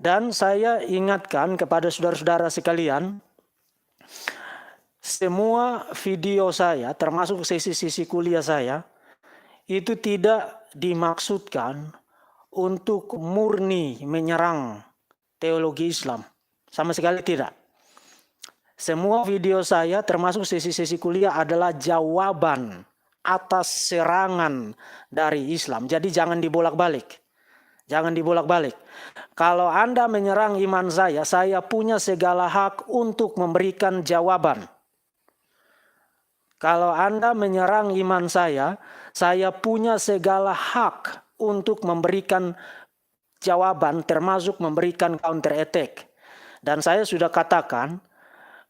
Dan saya ingatkan kepada saudara-saudara sekalian, semua video saya, termasuk sesi-sesi kuliah saya, itu tidak dimaksudkan untuk murni menyerang teologi Islam. Sama sekali tidak. Semua video saya, termasuk sesi-sesi kuliah, adalah jawaban atas serangan dari Islam. Jadi jangan dibolak-balik. Jangan dibolak-balik. Kalau Anda menyerang iman saya punya segala hak untuk memberikan jawaban. Kalau Anda menyerang iman saya punya segala hak untuk memberikan jawaban, termasuk memberikan counter attack. Dan saya sudah katakan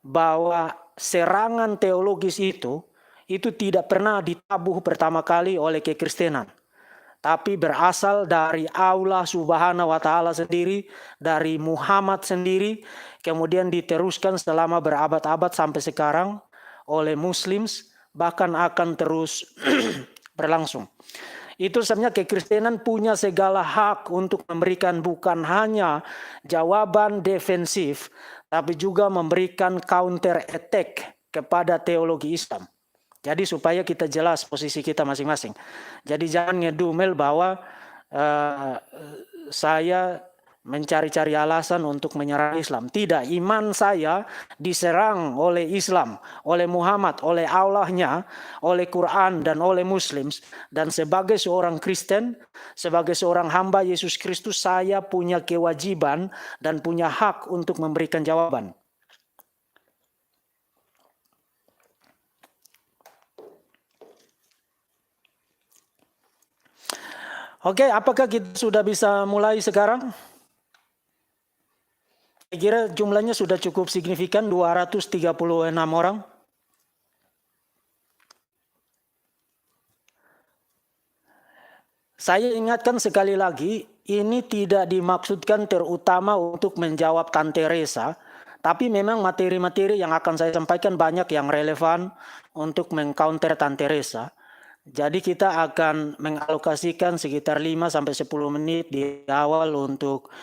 bahwa serangan teologis itu tidak pernah ditabuh pertama kali oleh kekristenan, tapi berasal dari Allah Subhanahu wa Ta'ala sendiri, dari Muhammad sendiri, kemudian diteruskan selama berabad-abad sampai sekarang oleh Muslims, bahkan akan terus berlangsung. Itu sebenarnya kekristenan punya segala hak untuk memberikan bukan hanya jawaban defensif, tapi juga memberikan counter attack kepada teologi Islam. Jadi supaya kita jelas posisi kita masing-masing. Jadi jangan ngedumel bahwa saya mencari-cari alasan untuk menyerang Islam. Tidak, iman saya diserang oleh Islam, oleh Muhammad, oleh Allahnya, oleh Quran dan oleh Muslims. Dan sebagai seorang Kristen, sebagai seorang hamba Yesus Kristus, saya punya kewajiban dan punya hak untuk memberikan jawaban. Oke, apakah kita sudah bisa mulai sekarang? Saya kira jumlahnya sudah cukup signifikan, 236 orang. Saya ingatkan sekali lagi, ini tidak dimaksudkan terutama untuk menjawab Tante Resa, tapi memang materi-materi yang akan saya sampaikan banyak yang relevan untuk mengcounter Tante Resa. Jadi kita akan mengalokasikan sekitar 5-10 menit di awal untuk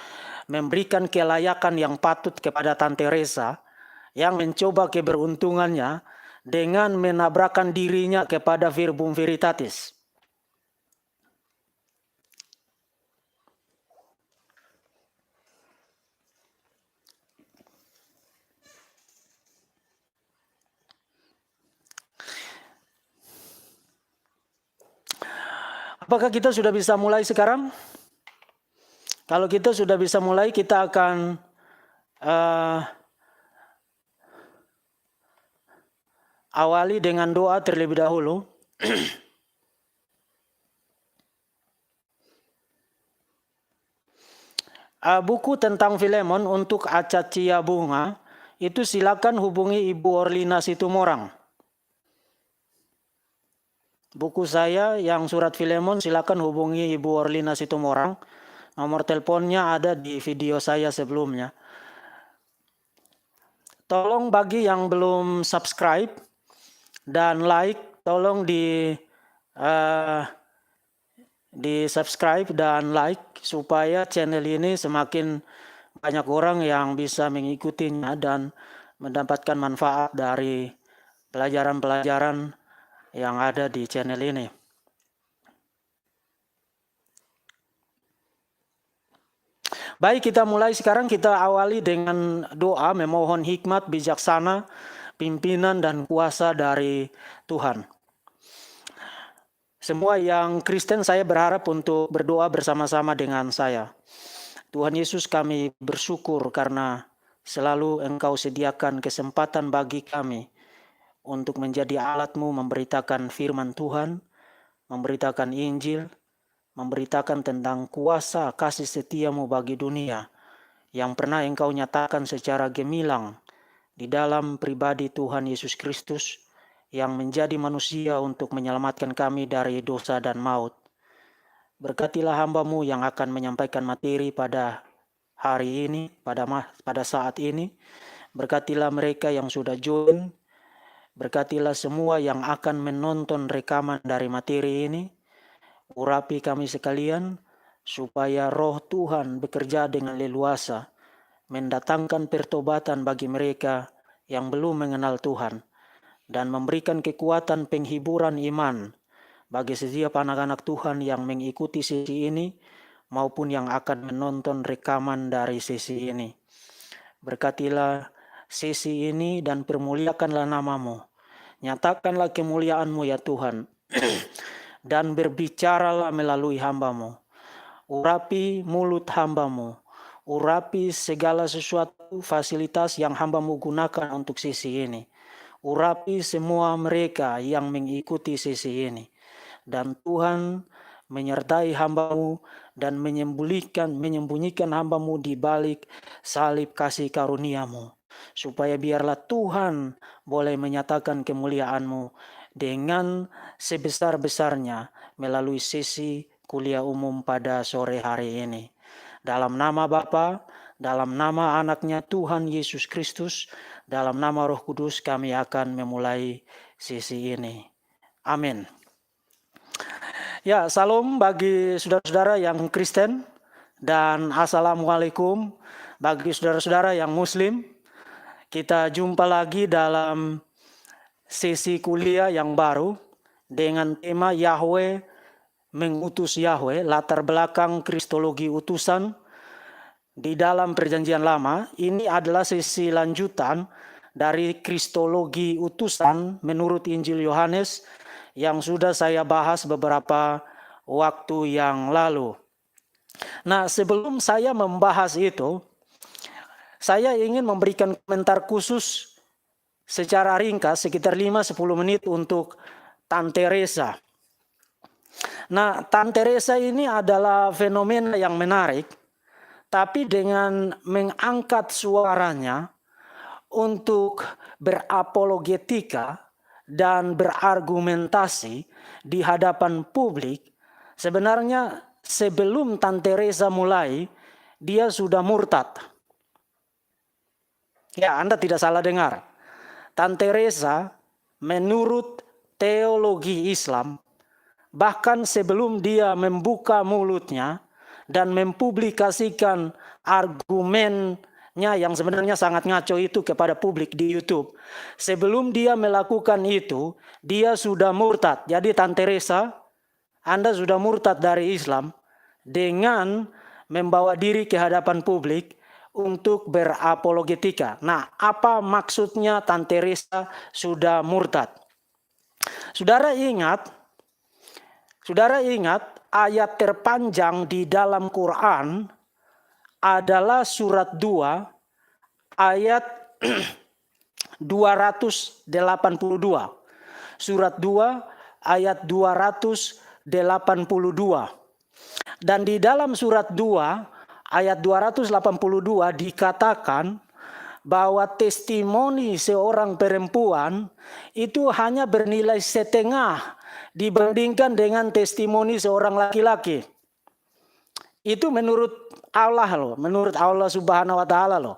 memberikan kelayakan yang patut kepada Tante Resa yang mencoba keberuntungannya dengan menabrakkan dirinya kepada Verbum Veritatis. Apakah kita sudah bisa mulai sekarang? Kalau kita sudah bisa mulai, kita akan awali dengan doa terlebih dahulu. Buku tentang Filemon untuk Acacia Bunga, itu silakan hubungi Ibu Orlina Situmorang. Buku saya yang surat Filemon silakan hubungi Ibu Orlina Situmorang. Nomor teleponnya ada di video saya sebelumnya. Tolong bagi yang belum subscribe dan like, tolong di subscribe dan like supaya channel ini semakin banyak orang yang bisa mengikutinya dan mendapatkan manfaat dari pelajaran-pelajaran yang ada di channel ini. Baik, kita mulai sekarang. Kita awali dengan doa memohon hikmat, bijaksana, pimpinan dan kuasa dari Tuhan. Semua yang Kristen saya berharap untuk berdoa bersama-sama dengan saya. Tuhan Yesus, kami bersyukur karena selalu Engkau sediakan kesempatan bagi kami untuk menjadi alat-Mu memberitakan firman Tuhan, memberitakan Injil, memberitakan tentang kuasa kasih setia-Mu bagi dunia yang pernah Engkau nyatakan secara gemilang di dalam pribadi Tuhan Yesus Kristus yang menjadi manusia untuk menyelamatkan kami dari dosa dan maut. Berkatilah hamba-Mu yang akan menyampaikan materi pada hari ini, pada saat ini. Berkatilah mereka yang sudah join. Berkatilah semua yang akan menonton rekaman dari materi ini. Urapi kami sekalian, supaya roh Tuhan bekerja dengan leluasa, mendatangkan pertobatan bagi mereka yang belum mengenal Tuhan, dan memberikan kekuatan penghiburan iman bagi setiap anak-anak Tuhan yang mengikuti sesi ini, maupun yang akan menonton rekaman dari sesi ini. Berkatilah sesi ini dan permuliakanlah namamu. Nyatakanlah kemuliaan-Mu ya Tuhan, dan berbicaralah melalui hamba-Mu. Urapi mulut hamba-Mu, urapi segala sesuatu fasilitas yang hamba-Mu gunakan untuk sesi ini. Urapi semua mereka yang mengikuti sesi ini. Dan Tuhan menyertai hamba-Mu dan menyembunyikan hamba-Mu di balik salib kasih karunia-Mu, supaya biarlah Tuhan boleh menyatakan kemuliaan-Mu dengan sebesar-besarnya melalui sesi kuliah umum pada sore hari ini. Dalam nama Bapa, dalam nama anaknya Tuhan Yesus Kristus, dalam nama Roh Kudus kami akan memulai sesi ini. Amin. Ya, salam bagi saudara-saudara yang Kristen, dan assalamualaikum bagi saudara-saudara yang Muslim. Kita jumpa lagi dalam sesi kuliah yang baru dengan tema Yahweh mengutus Yahweh, latar belakang kristologi utusan di dalam Perjanjian Lama. Ini adalah sesi lanjutan dari kristologi utusan menurut Injil Yohanes yang sudah saya bahas beberapa waktu yang lalu. Nah, sebelum saya membahas itu, saya ingin memberikan komentar khusus secara ringkas sekitar 5-10 menit untuk Tante Resa. Nah, Tante Resa ini adalah fenomena yang menarik, tapi dengan mengangkat suaranya untuk berapologetika dan berargumentasi di hadapan publik, sebenarnya sebelum Tante Resa mulai, dia sudah murtad. Ya, Anda tidak salah dengar. Tante Resa menurut teologi Islam, bahkan sebelum dia membuka mulutnya dan mempublikasikan argumennya yang sebenarnya sangat ngaco itu kepada publik di YouTube, sebelum dia melakukan itu, dia sudah murtad. Jadi Tante Resa, Anda sudah murtad dari Islam dengan membawa diri ke hadapan publik untuk berapologetika. Nah, apa maksudnya Tante Resa sudah murtad? Saudara ingat ayat terpanjang di dalam Quran adalah surat 2 ayat 282. Surat 2 ayat 282. Dan di dalam surat 2 ayat 282 dikatakan bahwa testimoni seorang perempuan itu hanya bernilai setengah dibandingkan dengan testimoni seorang laki-laki. Itu menurut Allah loh, menurut Allah Subhanahu wa taala loh.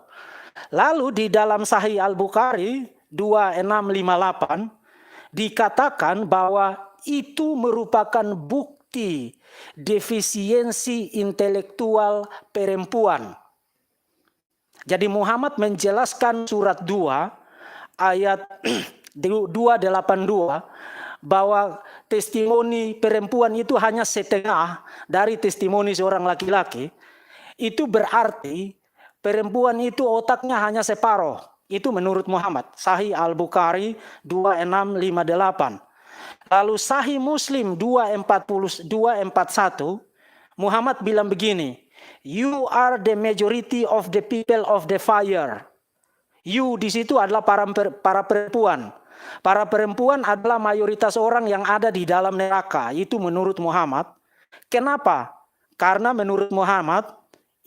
Lalu di dalam Sahih Al-Bukhari 2658 dikatakan bahwa itu merupakan bukti defisiensi intelektual perempuan. Jadi Muhammad menjelaskan surat 2 ayat 282 bahwa testimoni perempuan itu hanya setengah dari testimoni seorang laki-laki. Itu berarti perempuan itu otaknya hanya separuh. Itu menurut Muhammad. Sahih Al-Bukhari 2658. Lalu Sahih Muslim 241, Muhammad bilang begini, "You are the majority of the people of the fire." You di situ adalah para perempuan. Para perempuan adalah mayoritas orang yang ada di dalam neraka. Itu menurut Muhammad. Kenapa? Karena menurut Muhammad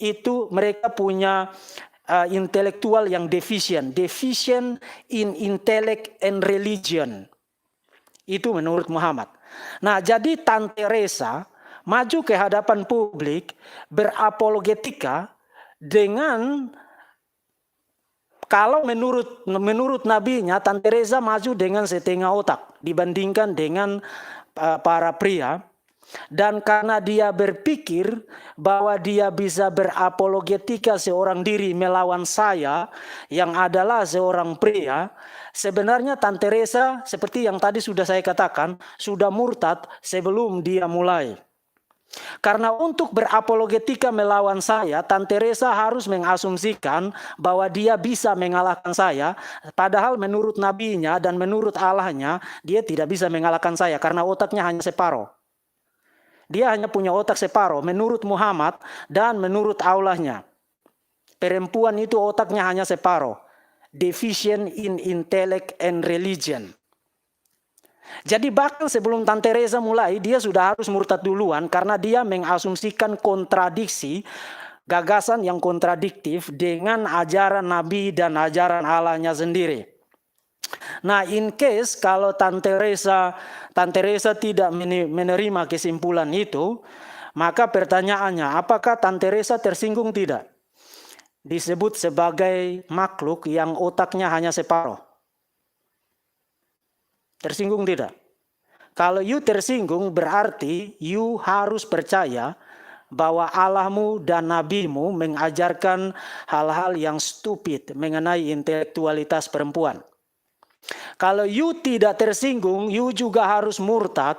itu mereka punya intelektual yang deficient in intellect and religion. Itu menurut Muhammad. Nah, jadi Tante Resa maju ke hadapan publik berapologetika dengan, kalau menurut nabinya, Tante Resa maju dengan setengah otak dibandingkan dengan para pria. Dan karena dia berpikir bahwa dia bisa berapologetika seorang diri melawan saya yang adalah seorang pria, sebenarnya Tante Resa seperti yang tadi sudah saya katakan, sudah murtad sebelum dia mulai. Karena untuk berapologetika melawan saya, Tante Resa harus mengasumsikan bahwa dia bisa mengalahkan saya, padahal menurut nabinya dan menurut Allahnya, dia tidak bisa mengalahkan saya karena otaknya hanya separuh. Dia hanya punya otak separuh menurut Muhammad dan menurut Allahnya. Perempuan itu otaknya hanya separuh. Deficient in intellect and religion. Jadi bahkan sebelum Tante Resa mulai, dia sudah harus murtad duluan karena dia mengasumsikan kontradiksi, gagasan yang kontradiktif dengan ajaran Nabi dan ajaran Allahnya sendiri. Nah, in case kalau Tante Resa tidak menerima kesimpulan itu, maka pertanyaannya, apakah Tante Resa tersinggung tidak? Disebut sebagai makhluk yang otaknya hanya separuh. Tersinggung tidak? Kalau you tersinggung berarti you harus percaya bahwa Allahmu dan nabimu mengajarkan hal-hal yang stupid mengenai intelektualitas perempuan. Kalau you tidak tersinggung, you juga harus murtad.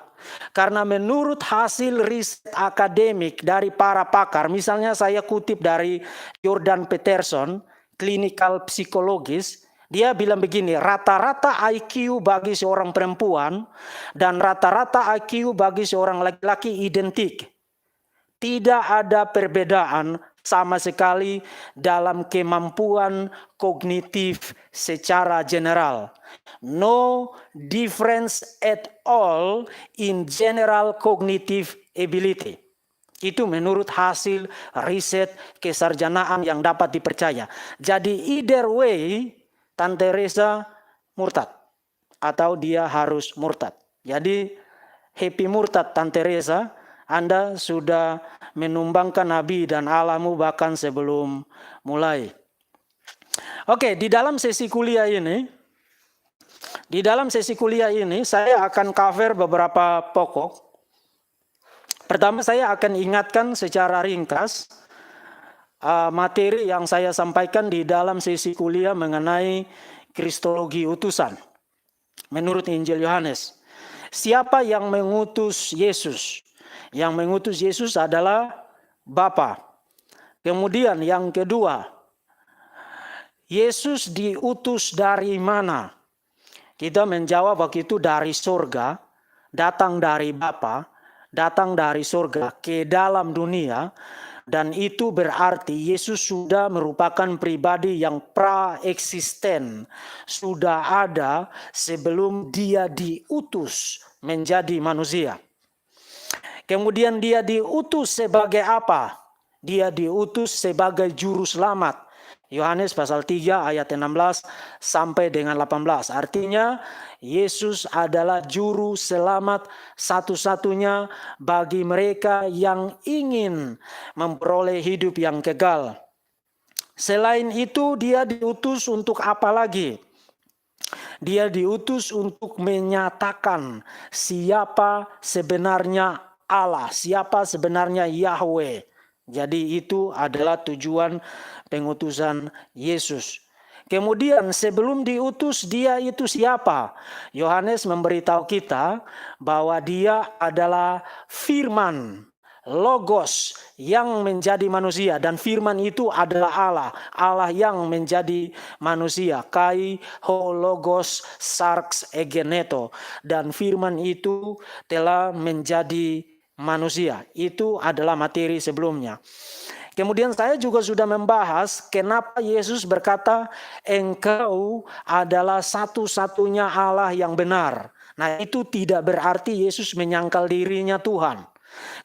Karena menurut hasil riset akademik dari para pakar, misalnya saya kutip dari Jordan Peterson, clinical psychologist, dia bilang begini, rata-rata IQ bagi seorang perempuan dan rata-rata IQ bagi seorang laki-laki identik. Tidak ada perbedaan sama sekali dalam kemampuan kognitif secara general. No difference at all in general cognitive ability. Itu menurut hasil riset kesarjanaan yang dapat dipercaya. Jadi either way, Tante Resa murtad atau dia harus murtad. Jadi happy murtad Tante Resa, Anda sudah menumbangkan Nabi dan Allahmu bahkan sebelum mulai. Oke, di dalam sesi kuliah ini saya akan cover beberapa pokok. Pertama, saya akan ingatkan secara ringkas materi yang saya sampaikan di dalam sesi kuliah mengenai kristologi utusan menurut Injil Yohanes. Siapa yang mengutus Yesus? Yang mengutus Yesus adalah Bapa. Kemudian yang kedua, Yesus diutus dari mana? Kita menjawab waktu itu dari surga, datang dari Bapa, datang dari surga ke dalam dunia. Dan itu berarti Yesus sudah merupakan pribadi yang pra-eksisten. Sudah ada sebelum dia diutus menjadi manusia. Kemudian dia diutus sebagai apa? Dia diutus sebagai juru selamat. Yohanes pasal 3 ayat 16 sampai dengan 18. Artinya Yesus adalah juru selamat satu-satunya bagi mereka yang ingin memperoleh hidup yang kekal. Selain itu dia diutus untuk apa lagi? Dia diutus untuk menyatakan siapa sebenarnya Allah, siapa sebenarnya Yahweh. Jadi itu adalah tujuan pengutusan Yesus. Kemudian sebelum diutus dia itu siapa? Yohanes memberitahu kita bahwa dia adalah firman, logos yang menjadi manusia. Dan firman itu adalah Allah. Allah yang menjadi manusia. Kai ho logos sarx egeneto. Dan firman itu telah menjadi manusia. Itu adalah materi sebelumnya. Kemudian saya juga sudah membahas kenapa Yesus berkata engkau adalah satu-satunya Allah yang benar. Nah, itu tidak berarti Yesus menyangkal dirinya Tuhan.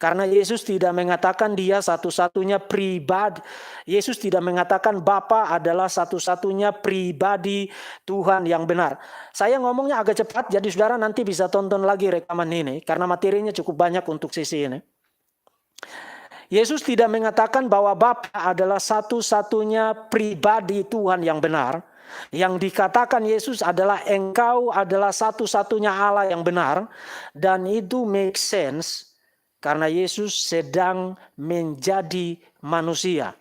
Karena Yesus tidak mengatakan dia satu-satunya pribadi. Yesus tidak mengatakan Bapa adalah satu-satunya pribadi Tuhan yang benar. Saya ngomongnya agak cepat, jadi saudara nanti bisa tonton lagi rekaman ini. Karena materinya cukup banyak untuk sesi ini. Yesus tidak mengatakan bahwa Bapa adalah satu-satunya pribadi Tuhan yang benar. Yang dikatakan Yesus adalah engkau adalah satu-satunya Allah yang benar. Dan itu make sense karena Yesus sedang menjadi manusia.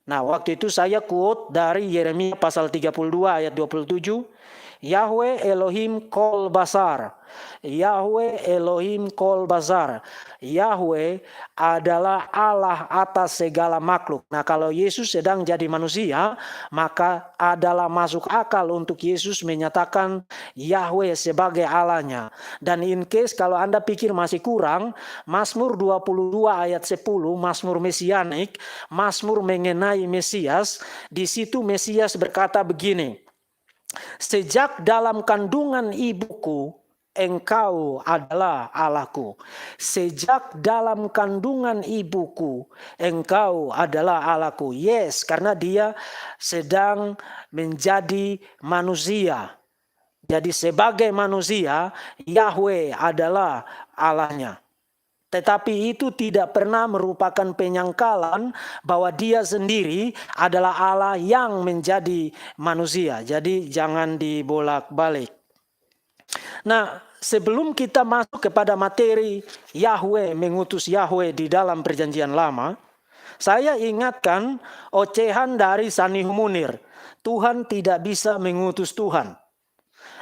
Nah, waktu itu saya quote dari Yeremia pasal 32 ayat 27. Yahweh Elohim kol basar. Yahweh Elohim kol basar. Yahweh adalah Allah atas segala makhluk. Nah, kalau Yesus sedang jadi manusia, maka adalah masuk akal untuk Yesus menyatakan Yahweh sebagai Allahnya. Dan in case kalau Anda pikir masih kurang, Mazmur 22 ayat 10, Mazmur Mesianik, Mazmur mengenai Mesias, di situ Mesias berkata begini, sejak dalam kandungan ibuku, engkau adalah Allahku. Sejak dalam kandungan ibuku, engkau adalah Allahku. Yes, karena dia sedang menjadi manusia. Jadi sebagai manusia, Yahweh adalah Allahnya. Tetapi itu tidak pernah merupakan penyangkalan bahwa dia sendiri adalah Allah yang menjadi manusia. Jadi jangan dibolak-balik. Nah, sebelum kita masuk kepada materi Yahweh mengutus Yahweh di dalam perjanjian lama, saya ingatkan ocehan dari Sanihu Munir. Tuhan tidak bisa mengutus Tuhan.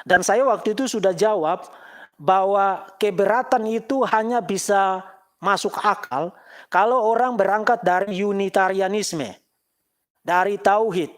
Dan saya waktu itu sudah jawab, bahwa keberatan itu hanya bisa masuk akal kalau orang berangkat dari Unitarianisme, dari tauhid.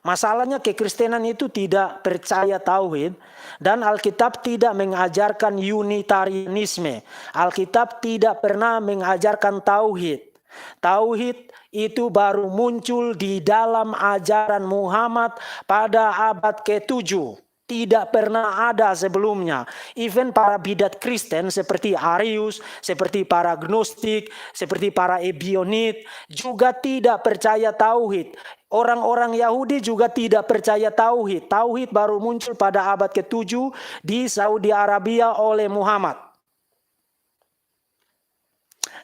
Masalahnya kekristenan itu tidak percaya tauhid dan Alkitab tidak mengajarkan Unitarianisme. Alkitab tidak pernah mengajarkan tauhid. Tauhid itu baru muncul di dalam ajaran Muhammad pada abad ke-7. Tidak pernah ada sebelumnya. Even para bidat Kristen seperti Arius, seperti para Gnostik, seperti para Ebionit juga tidak percaya tauhid. Orang-orang Yahudi juga tidak percaya tauhid. Tauhid baru muncul pada abad ke-7 di Saudi Arabia oleh Muhammad.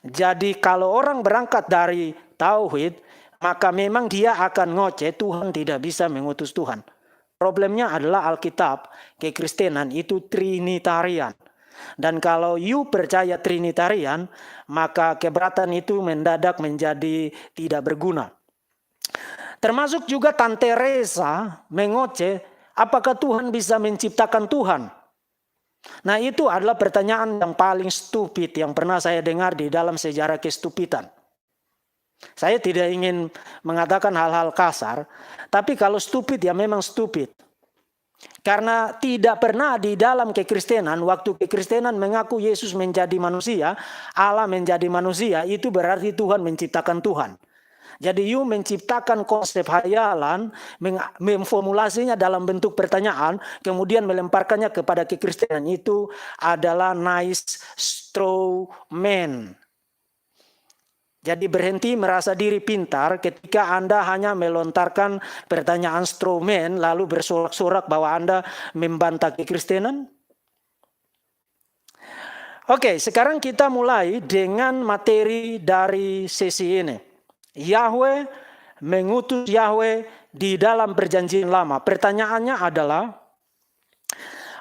Jadi kalau orang berangkat dari tauhid, maka memang dia akan ngoceh Tuhan tidak bisa mengutus Tuhan. Problemnya adalah Alkitab, kekristenan itu Trinitarian. Dan kalau you percaya Trinitarian, maka keberatan itu mendadak menjadi tidak berguna. Termasuk juga Tante Reza mengoceh, apakah Tuhan bisa menciptakan Tuhan? Nah, itu adalah pertanyaan yang paling stupid yang pernah saya dengar di dalam sejarah kestupitan. Saya tidak ingin mengatakan hal-hal kasar, tapi kalau stupid ya memang stupid. Karena tidak pernah di dalam kekristenan, waktu kekristenan mengaku Yesus menjadi manusia, Allah menjadi manusia, itu berarti Tuhan menciptakan Tuhan. Jadi you menciptakan konsep hayalan, memformulasinya dalam bentuk pertanyaan, kemudian melemparkannya kepada kekristenan, itu adalah nice straw man. Jadi berhenti merasa diri pintar ketika Anda hanya melontarkan pertanyaan straw man lalu bersorak-sorak bahwa Anda membantah kekristenan. Oke, sekarang kita mulai dengan materi dari sesi ini. Yahweh mengutus Yahweh di dalam perjanjian lama. Pertanyaannya adalah,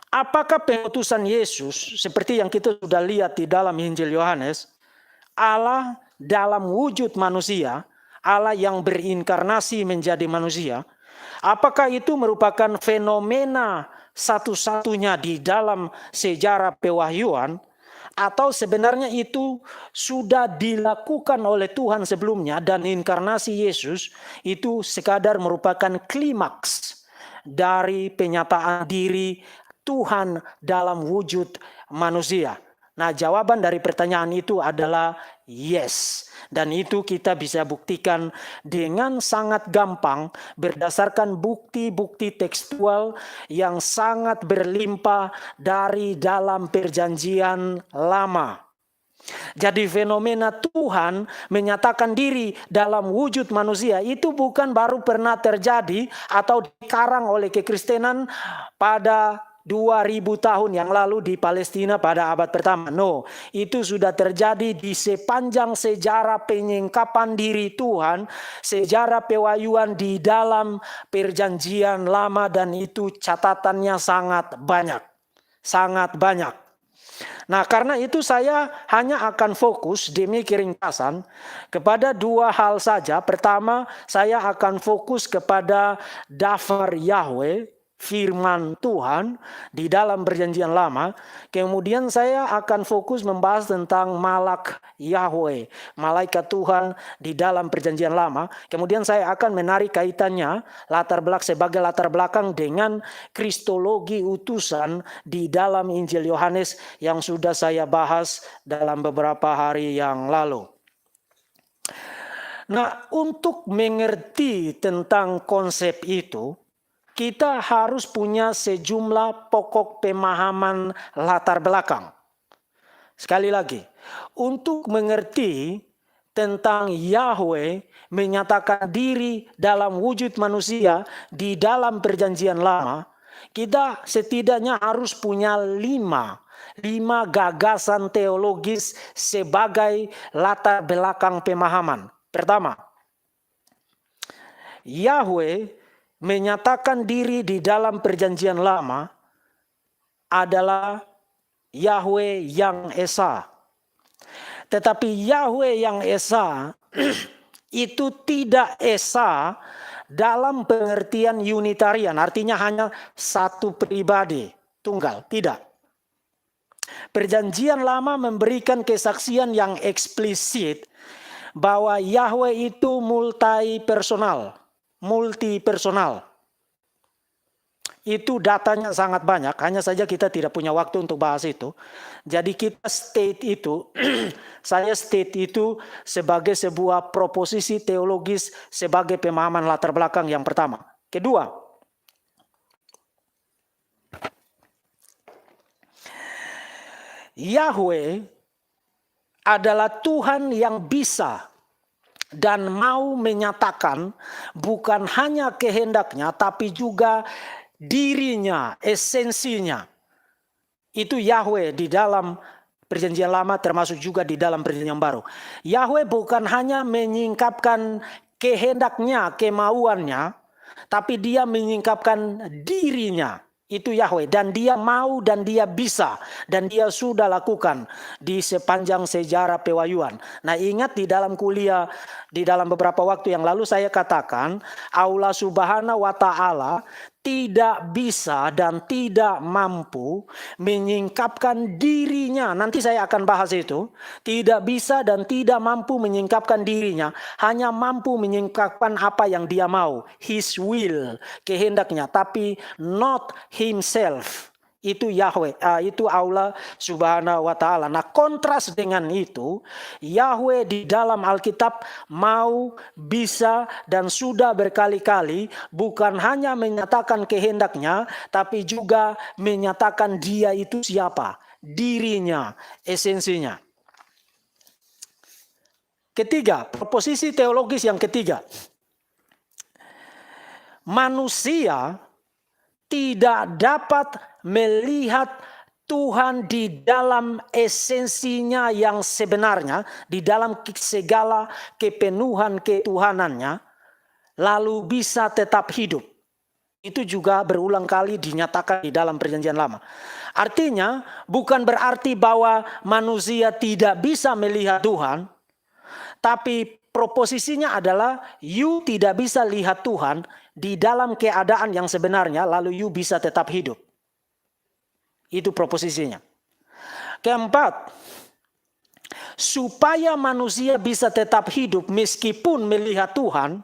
apakah pengutusan Yesus seperti yang kita sudah lihat di dalam Injil Yohanes, Allah dalam wujud manusia, Allah yang berinkarnasi menjadi manusia, apakah itu merupakan fenomena satu-satunya di dalam sejarah pewahyuan, atau sebenarnya itu sudah dilakukan oleh Tuhan sebelumnya dan inkarnasi Yesus itu sekadar merupakan klimaks dari penyataan diri Tuhan dalam wujud manusia? Nah, jawaban dari pertanyaan itu adalah yes. Dan itu kita bisa buktikan dengan sangat gampang berdasarkan bukti-bukti tekstual yang sangat berlimpah dari dalam perjanjian lama. Jadi fenomena Tuhan menyatakan diri dalam wujud manusia itu bukan baru pernah terjadi atau dikarang oleh kekristenan pada 2000 tahun yang lalu di Palestina pada abad pertama. No, itu sudah terjadi di sepanjang sejarah penyingkapan diri Tuhan, sejarah pewahyuan di dalam perjanjian lama, dan itu catatannya sangat banyak. Sangat banyak. Nah, karena itu saya hanya akan fokus demi keringkasan kepada dua hal saja. Pertama, saya akan fokus kepada daftar Yahweh, firman Tuhan di dalam perjanjian lama. Kemudian saya akan fokus membahas tentang malak Yahweh, malaikat Tuhan di dalam perjanjian lama. Kemudian saya akan menarik kaitannya sebagai latar belakang dengan kristologi utusan di dalam Injil Yohanes yang sudah saya bahas dalam beberapa hari yang lalu. Nah, untuk mengerti tentang konsep itu, kita harus punya sejumlah pokok pemahaman latar belakang. Sekali lagi, untuk mengerti tentang Yahweh menyatakan diri dalam wujud manusia di dalam perjanjian lama, kita setidaknya harus punya lima gagasan teologis sebagai latar belakang pemahaman. Pertama, Yahweh menyatakan diri di dalam perjanjian lama adalah Yahweh yang Esa. Tetapi Yahweh yang Esa itu tidak Esa dalam pengertian Unitarian, artinya hanya satu pribadi, tunggal, tidak. Perjanjian lama memberikan kesaksian yang eksplisit bahwa Yahweh itu multipersonal. Itu datanya sangat banyak, hanya saja kita tidak punya waktu untuk bahas itu. Jadi kita saya state itu sebagai sebuah proposisi teologis sebagai pemahaman latar belakang yang pertama. Kedua, Yahweh adalah Tuhan yang bisa dan mau menyatakan bukan hanya kehendaknya tapi juga dirinya, esensinya. Itu Yahweh di dalam perjanjian lama termasuk juga di dalam perjanjian baru. Yahweh bukan hanya menyingkapkan kehendaknya, kemauannya, tapi dia menyingkapkan dirinya. Itu Yahweh, dan dia mau dan dia bisa dan dia sudah lakukan di sepanjang sejarah pewahyuan. Nah, ingat di dalam kuliah di dalam beberapa waktu yang lalu saya katakan Allah Subhanahu wa taala tidak bisa dan tidak mampu menyingkapkan dirinya. Nanti saya akan bahas itu. Tidak bisa dan tidak mampu menyingkapkan dirinya. Hanya mampu menyingkapkan apa yang dia mau. His will, kehendaknya. Tapi not himself. Itu Yahweh, itu Allah Subhanahu wa taala. Nah, kontras dengan itu, Yahweh di dalam Alkitab mau, bisa dan sudah berkali-kali bukan hanya menyatakan kehendaknya, tapi juga menyatakan dia itu siapa, dirinya, esensinya. Ketiga, proposisi teologis yang ketiga. Manusia tidak dapat melihat Tuhan di dalam esensinya yang sebenarnya, di dalam segala kepenuhan ketuhanannya, lalu bisa tetap hidup. Itu juga berulang kali dinyatakan di dalam perjanjian lama. Artinya bukan berarti bahwa manusia tidak bisa melihat Tuhan, tapi proposisinya adalah you tidak bisa lihat Tuhan di dalam keadaan yang sebenarnya, lalu you bisa tetap hidup. Itu proposisinya. Keempat, supaya manusia bisa tetap hidup meskipun melihat Tuhan,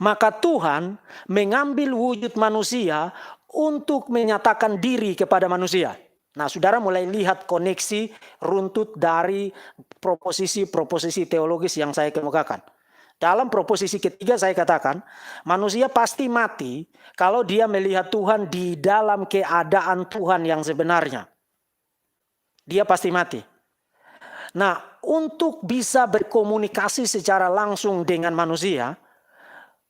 maka Tuhan mengambil wujud manusia untuk menyatakan diri kepada manusia. Nah, saudara mulai lihat koneksi runtut dari proposisi teologis yang saya kemukakan. Dalam proposisi ketiga saya katakan, manusia pasti mati kalau dia melihat Tuhan di dalam keadaan Tuhan yang sebenarnya. Dia pasti mati. Nah, untuk bisa berkomunikasi secara langsung dengan manusia,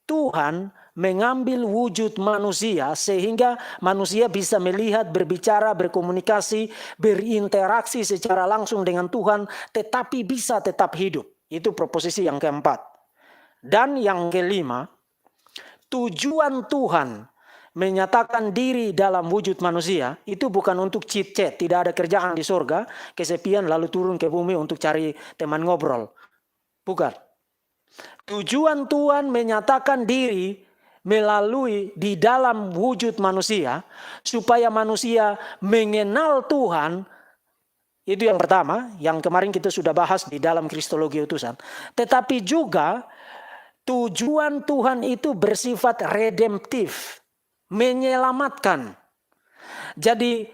Tuhan mengambil wujud manusia sehingga manusia bisa melihat, berbicara, berkomunikasi, berinteraksi secara langsung dengan Tuhan, tetapi bisa tetap hidup. Itu proposisi yang keempat. Dan yang kelima, tujuan Tuhan menyatakan diri dalam wujud manusia itu bukan untuk chit chat, tidak ada kerjaan di surga, kesepian lalu turun ke bumi untuk cari teman ngobrol. Bukan. Tujuan Tuhan menyatakan diri melalui di dalam wujud manusia supaya manusia mengenal Tuhan. Itu yang pertama, yang kemarin kita sudah bahas di dalam Kristologi Utusan. Tetapi juga tujuan Tuhan itu bersifat redemptif, menyelamatkan. Jadi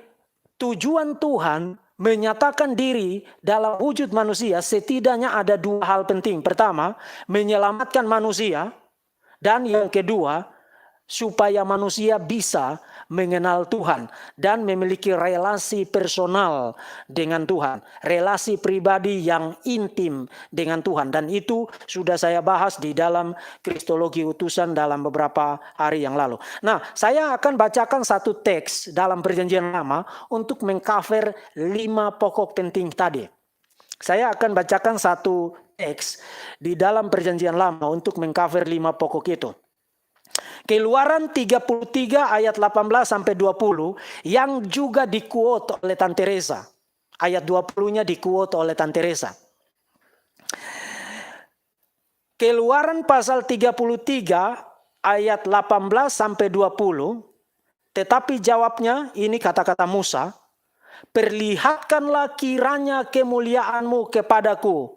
tujuan Tuhan menyatakan diri dalam wujud manusia setidaknya ada dua hal penting. Pertama, menyelamatkan manusia. Dan yang kedua, supaya manusia bisa mengenal Tuhan dan memiliki relasi personal dengan Tuhan, relasi pribadi yang intim dengan Tuhan. Dan itu sudah saya bahas di dalam Kristologi Utusan dalam beberapa hari yang lalu. Nah, saya akan bacakan satu teks dalam Perjanjian Lama untuk mengcover 5 pokok penting tadi. Saya akan bacakan satu teks di dalam Perjanjian Lama untuk mengcover 5 pokok itu. Keluaran 33 ayat 18 sampai 20 yang juga dikuot oleh Tante Teresa. Ayat 20-nya dikuot oleh Tante Teresa. Keluaran pasal 33 ayat 18 sampai 20. Tetapi jawabnya, ini kata-kata Musa, perlihatkanlah kiranya kemuliaanmu kepadaku.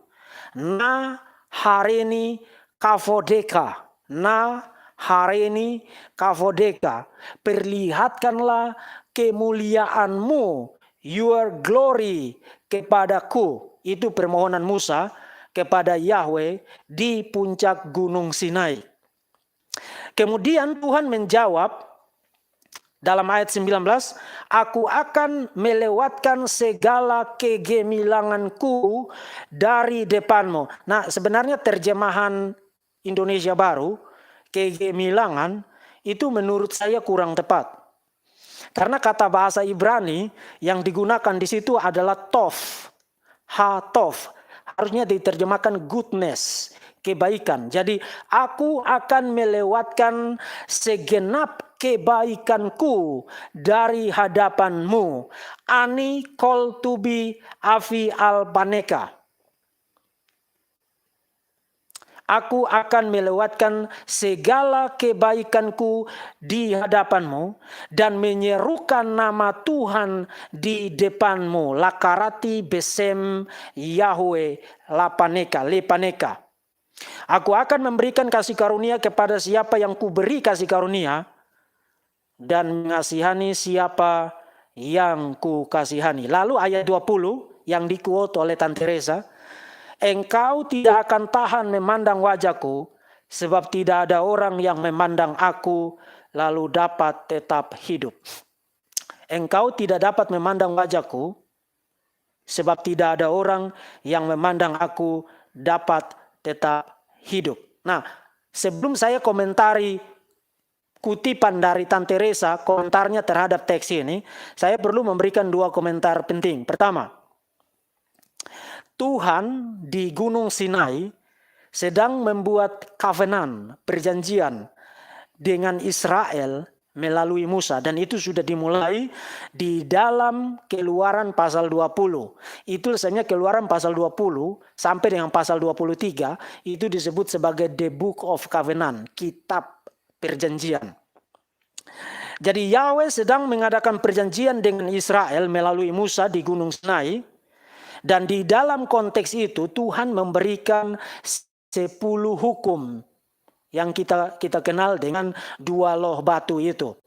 Na hareni kavodeka. Na hareni kavodeka. Perlihatkanlah kemuliaanmu, your glory, kepadaku. Itu permohonan Musa kepada Yahweh di puncak Gunung Sinai. Kemudian Tuhan menjawab dalam ayat 19, aku akan melewatkan segala kegemilanganku dari depanmu. Nah, sebenarnya terjemahan Indonesia Baru, kegemilangan, itu menurut saya kurang tepat. Karena kata bahasa Ibrani yang digunakan di situ adalah tof, ha-tof. Harusnya diterjemahkan goodness, kebaikan. Jadi aku akan melewatkan segenap kebaikanku dari hadapanmu. Ani kol tubi afi albaneka. Aku akan melewatkan segala kebaikanku di hadapanmu dan menyerukan nama Tuhan di depanmu. Lakarati besem Yahweh lepaneka. Aku akan memberikan kasih karunia kepada siapa yang kuberi kasih karunia dan mengasihani siapa yang ku kasihani. Lalu ayat 20 yang dikuot oleh Tante Teresa. Engkau tidak akan tahan memandang wajahku, sebab tidak ada orang yang memandang aku lalu dapat tetap hidup. Engkau tidak dapat memandang wajahku, sebab tidak ada orang yang memandang aku dapat tetap hidup. Nah, sebelum saya komentari kutipan dari Tante Teresa, komentarnya terhadap teks ini, saya perlu memberikan 2 komentar penting. Pertama, Tuhan di Gunung Sinai sedang membuat covenant, perjanjian dengan Israel melalui Musa. Dan itu sudah dimulai di dalam Keluaran pasal 20. Itu sebenarnya Keluaran pasal 20 sampai dengan pasal 23 itu disebut sebagai The Book of Covenant, kitab perjanjian. Jadi Yahweh sedang mengadakan perjanjian dengan Israel melalui Musa di Gunung Sinai. Dan di dalam konteks itu Tuhan memberikan 10 hukum yang kita kenal dengan 2 loh batu itu.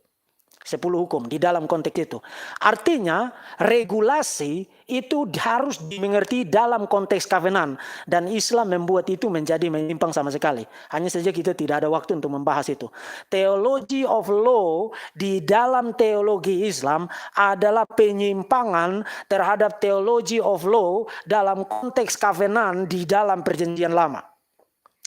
10 hukum di dalam konteks itu. Artinya regulasi itu harus dimengerti dalam konteks covenant. Dan Islam membuat itu menjadi menyimpang sama sekali. Hanya saja kita tidak ada waktu untuk membahas itu. Theology of law di dalam teologi Islam adalah penyimpangan terhadap theology of law dalam konteks covenant di dalam perjanjian lama.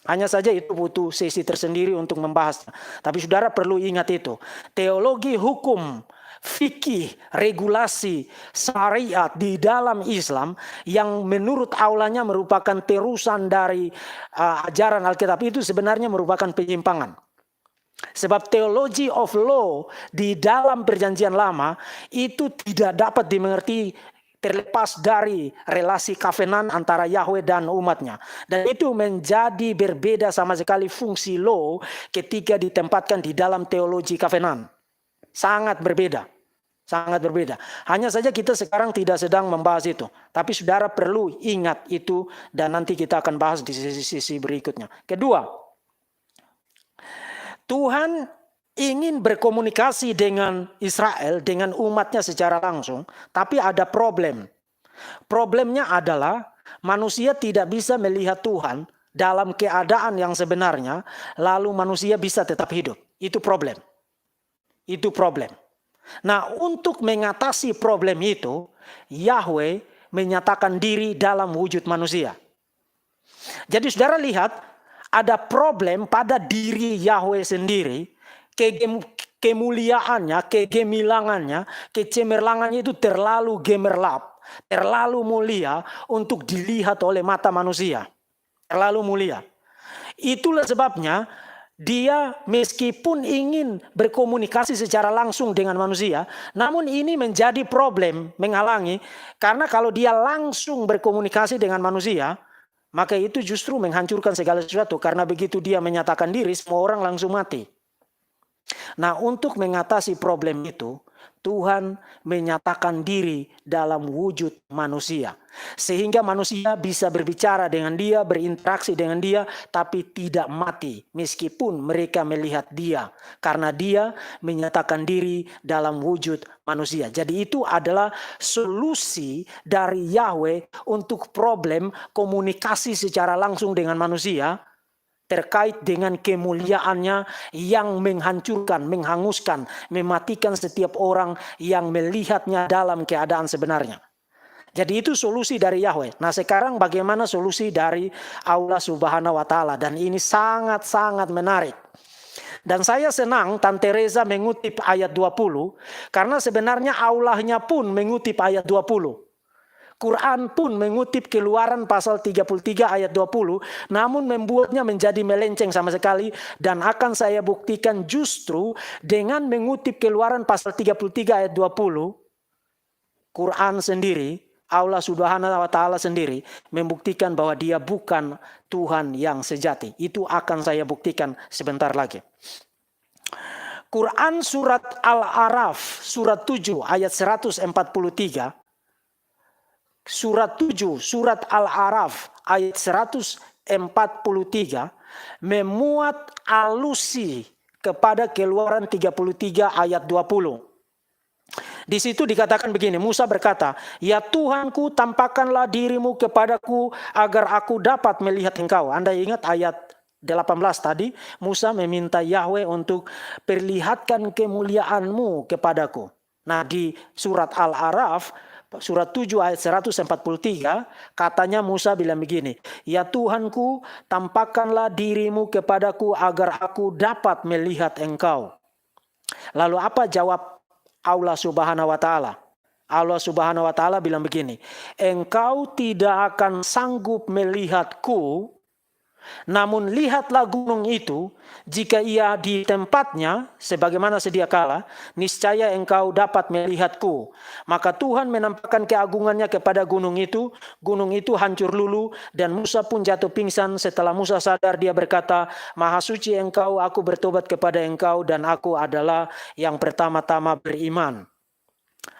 Hanya saja itu butuh sesi tersendiri untuk membahasnya. Tapi saudara perlu ingat itu. Teologi hukum, fikih, regulasi, syariat di dalam Islam yang menurut aulanya merupakan terusan dari ajaran Alkitab itu sebenarnya merupakan penyimpangan. Sebab theology of law di dalam perjanjian lama itu tidak dapat dimengerti terlepas dari relasi covenant antara Yahweh dan umatnya. Dan itu menjadi berbeda sama sekali fungsi law ketika ditempatkan di dalam teologi covenant. Sangat berbeda. Sangat berbeda. Hanya saja kita sekarang tidak sedang membahas itu. Tapi saudara perlu ingat itu dan nanti kita akan bahas di sisi berikutnya. Kedua, Tuhan ingin berkomunikasi dengan Israel, dengan umatnya secara langsung, tapi ada problem. Problemnya adalah manusia tidak bisa melihat Tuhan dalam keadaan yang sebenarnya, lalu manusia bisa tetap hidup. Itu problem. Itu problem. Nah, untuk mengatasi problem itu, Yahweh menyatakan diri dalam wujud manusia. Jadi saudara lihat, ada problem pada diri Yahweh sendiri, kemuliaannya, kegemilangannya, kecemerlangannya itu terlalu gemerlap, terlalu mulia untuk dilihat oleh mata manusia. Terlalu mulia. Itulah sebabnya dia meskipun ingin berkomunikasi secara langsung dengan manusia, namun ini menjadi problem, menghalangi, karena kalau dia langsung berkomunikasi dengan manusia, maka itu justru menghancurkan segala sesuatu, karena begitu dia menyatakan diri, semua orang langsung mati. Nah, untuk mengatasi problem itu, Tuhan menyatakan diri dalam wujud manusia. Sehingga manusia bisa berbicara dengan dia, berinteraksi dengan dia, tapi tidak mati meskipun mereka melihat dia. Karena dia menyatakan diri dalam wujud manusia. Jadi itu adalah solusi dari Yahweh untuk problem komunikasi secara langsung dengan manusia, terkait dengan kemuliaannya yang menghancurkan, menghanguskan, mematikan setiap orang yang melihatnya dalam keadaan sebenarnya. Jadi itu solusi dari Yahweh. Nah, sekarang bagaimana solusi dari Allah Subhanahu wa Ta'ala? Dan ini sangat-sangat menarik. Dan saya senang Tante Reza mengutip ayat 20, karena sebenarnya Allahnya pun mengutip ayat 20. Quran pun mengutip Keluaran pasal 33 ayat 20, namun membuatnya menjadi melenceng sama sekali, dan akan saya buktikan justru dengan mengutip Keluaran pasal 33 ayat 20, Quran sendiri, Allah Subhanahu wa Ta'ala sendiri membuktikan bahwa dia bukan Tuhan yang sejati. Itu akan saya buktikan sebentar lagi. Quran surat Al-A'raf surat 7 ayat 143, Surat 7, surat Al-A'raf ayat 143 memuat alusi kepada Keluaran 33 ayat 20. Di situ dikatakan begini, Musa berkata, "Ya Tuhanku, tampakkanlah dirimu kepadaku agar aku dapat melihat engkau." Anda ingat ayat 18 tadi, Musa meminta Yahweh untuk perlihatkan kemuliaanmu kepadaku. Nah, di surat Al-A'raf surat 7 ayat 143, katanya Musa bilang begini, "Ya Tuhanku, tampakkanlah dirimu kepadaku agar aku dapat melihat engkau." Lalu apa jawab Allah Subhanahu wa Ta'ala? Allah Subhanahu wa Ta'ala bilang begini, "Engkau tidak akan sanggup melihatku, namun lihatlah gunung itu, jika ia di tempatnya sebagaimana sedia kala, niscaya engkau dapat melihatku." Maka Tuhan menampakkan keagungannya kepada gunung itu hancur lulu, dan Musa pun jatuh pingsan. Setelah Musa sadar, dia berkata, "Maha suci engkau, aku bertobat kepada engkau, dan aku adalah yang pertama-tama beriman."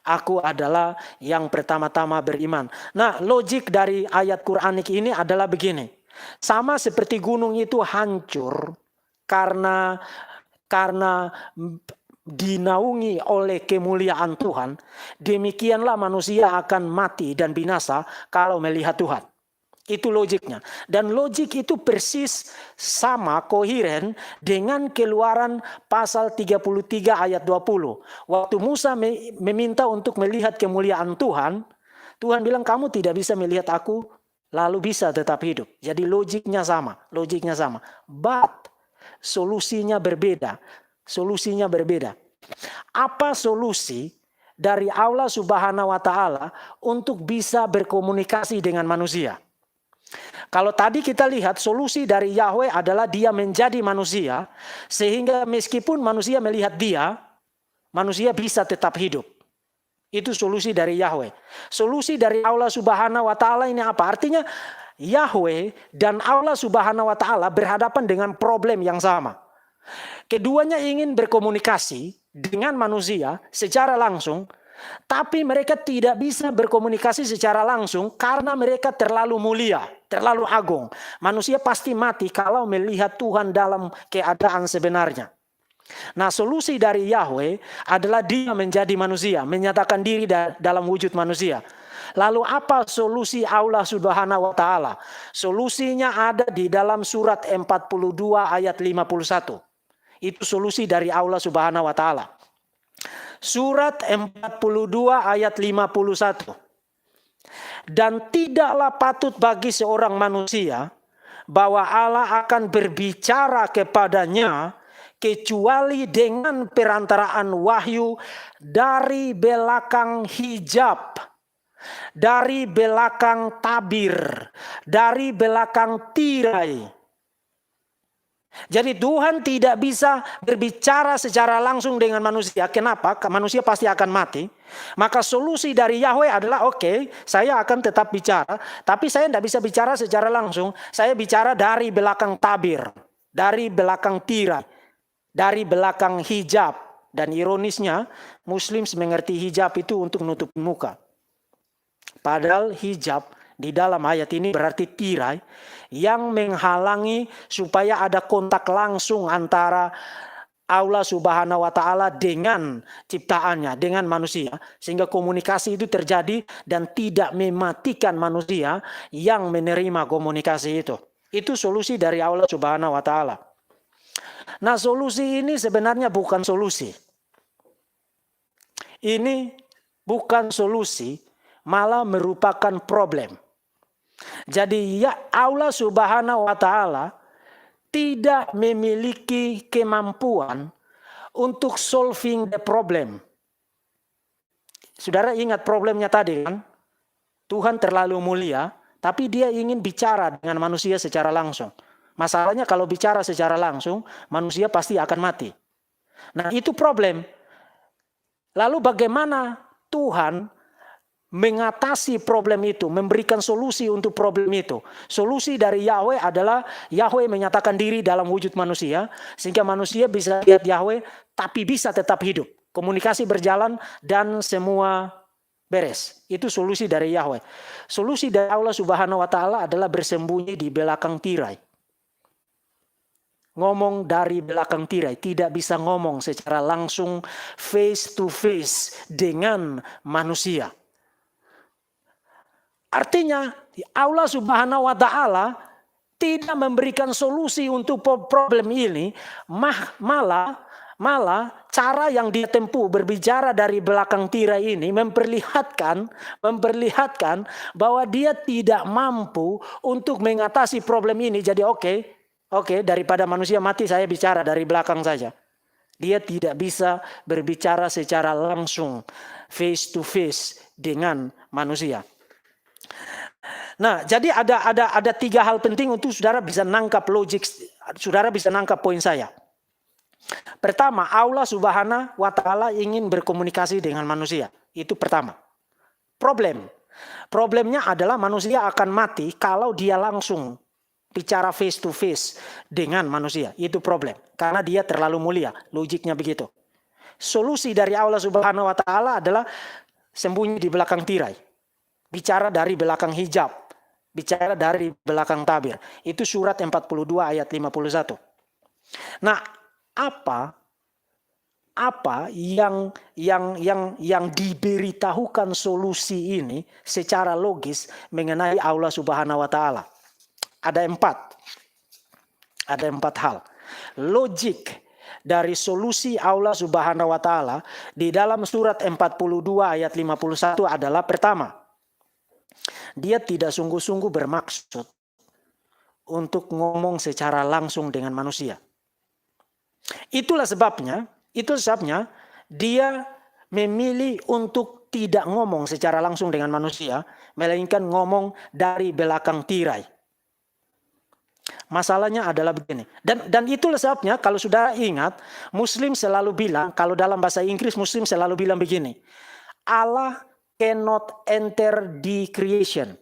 Aku adalah yang pertama-tama beriman. Nah, logik dari ayat Quranik ini adalah begini. Sama seperti gunung itu hancur karena dinaungi oleh kemuliaan Tuhan, demikianlah manusia akan mati dan binasa kalau melihat Tuhan. Itu logiknya. Dan logik itu persis sama, koheren dengan Keluaran pasal 33 ayat 20. Waktu Musa meminta untuk melihat kemuliaan Tuhan, Tuhan bilang, "Kamu tidak bisa melihat aku lalu bisa tetap hidup." Jadi logiknya sama. But solusinya berbeda. Apa solusi dari Allah Subhanahu wa Ta'ala untuk bisa berkomunikasi dengan manusia? Kalau tadi kita lihat solusi dari Yahweh adalah dia menjadi manusia, sehingga meskipun manusia melihat dia, manusia bisa tetap hidup. Itu solusi dari Yahweh. Solusi dari Allah Subhanahu wa Ta'ala ini apa? Artinya Yahweh dan Allah Subhanahu wa Ta'ala berhadapan dengan problem yang sama. Keduanya ingin berkomunikasi dengan manusia secara langsung, tapi mereka tidak bisa berkomunikasi secara langsung karena mereka terlalu mulia, terlalu agung. Manusia pasti mati kalau melihat Tuhan dalam keadaan sebenarnya. Nah, solusi dari Yahweh adalah dia menjadi manusia, menyatakan diri dalam wujud manusia. Lalu apa solusi Allah Subhanahu wa Ta'ala? Solusinya ada di dalam surat 42 ayat 51. Itu solusi dari Allah Subhanahu wa Ta'ala. Surat 42 ayat 51. Dan tidaklah patut bagi seorang manusia bahwa Allah akan berbicara kepadanya kecuali dengan perantaraan wahyu dari belakang hijab, dari belakang tabir, dari belakang tirai. Jadi Tuhan tidak bisa berbicara secara langsung dengan manusia. Kenapa? Manusia pasti akan mati. Maka solusi dari Yahweh adalah oke, saya akan tetap bicara, tapi saya tidak bisa bicara secara langsung. Saya bicara dari belakang tabir, dari belakang tirai, dari belakang hijab. Dan ironisnya, Muslim mengerti hijab itu untuk menutup muka. Padahal hijab di dalam ayat ini berarti tirai yang menghalangi supaya ada kontak langsung antara Allah Subhanahu wa Ta'ala dengan ciptaannya, dengan manusia. Sehingga komunikasi itu terjadi dan tidak mematikan manusia yang menerima komunikasi itu. Itu solusi dari Allah Subhanahu wa Ta'ala. Nah, solusi ini sebenarnya bukan solusi. Ini bukan solusi, malah merupakan problem. Jadi ya Allah Subhanahu wa Ta'ala tidak memiliki kemampuan untuk solving the problem. Saudara ingat problemnya tadi kan? Tuhan terlalu mulia, tapi dia ingin bicara dengan manusia secara langsung. Masalahnya kalau bicara secara langsung, manusia pasti akan mati. Nah, itu problem. Lalu bagaimana Tuhan mengatasi problem itu, memberikan solusi untuk problem itu? Solusi dari Yahweh adalah Yahweh menyatakan diri dalam wujud manusia, sehingga manusia bisa lihat Yahweh, tapi bisa tetap hidup. Komunikasi berjalan dan semua beres. Itu solusi dari Yahweh. Solusi dari Allah Subhanahu wa Ta'ala adalah bersembunyi di belakang tirai. Ngomong dari belakang tirai, tidak bisa ngomong secara langsung face to face dengan manusia. Artinya Allah Subhanahu wa Ta'ala tidak memberikan solusi untuk problem ini, malah cara yang dia tempuh berbicara dari belakang tirai ini memperlihatkan bahwa dia tidak mampu untuk mengatasi problem ini. Jadi Oke, daripada manusia mati saya bicara dari belakang saja. Dia tidak bisa berbicara secara langsung, face to face dengan manusia. Nah, jadi ada tiga hal penting untuk saudara bisa nangkap logik, saudara bisa nangkap poin saya. Pertama, Allah Subhanahu wa Ta'ala ingin berkomunikasi dengan manusia. Itu pertama. Problemnya adalah manusia akan mati kalau dia langsung bicara face to face dengan manusia. Itu problem. Karena dia terlalu mulia. Logiknya begitu. Solusi dari Allah Subhanahu wa Ta'ala adalah sembunyi di belakang tirai. Bicara dari belakang hijab. Bicara dari belakang tabir. Itu surat 42 ayat 51. Nah, apa yang diberitahukan solusi ini secara logis mengenai Allah Subhanahu wa Ta'ala? Ada empat hal. Logik dari solusi Allah Subhanahu wa Ta'ala di dalam surat 42 ayat 51 adalah pertama, dia tidak sungguh-sungguh bermaksud untuk ngomong secara langsung dengan manusia. Itulah sebabnya dia memilih untuk tidak ngomong secara langsung dengan manusia, melainkan ngomong dari belakang tirai. Masalahnya adalah begini. Dan itulah sebabnya kalau saudara ingat, Muslim selalu bilang, kalau dalam bahasa Inggris Muslim selalu bilang begini. Allah cannot enter the creation.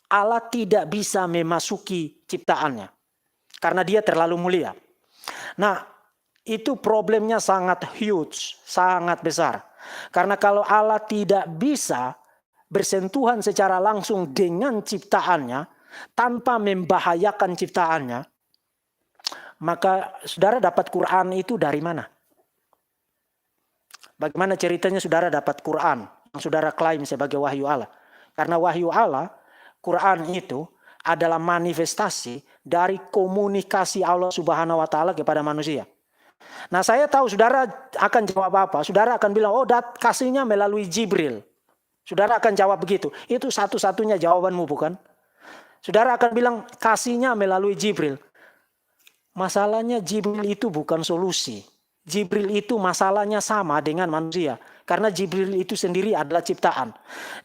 Allah tidak bisa memasuki ciptaannya. Karena dia terlalu mulia. Nah, itu problemnya sangat huge, sangat besar. Karena kalau Allah tidak bisa bersentuhan secara langsung dengan ciptaannya, tanpa membahayakan ciptaannya, maka saudara dapat Quran itu dari mana? Bagaimana ceritanya saudara dapat Quran yang saudara klaim sebagai wahyu Allah? Karena wahyu Allah, Quran itu adalah manifestasi dari komunikasi Allah Subhanahu wa taala kepada manusia. Nah, saya tahu saudara akan jawab apa? Saudara akan bilang, "Oh, kasihnya melalui Jibril." Saudara akan jawab begitu. Itu satu-satunya jawabanmu, bukan? Saudara akan bilang kasihnya melalui Jibril. Masalahnya Jibril itu bukan solusi. Jibril itu masalahnya sama dengan manusia. Karena Jibril itu sendiri adalah ciptaan.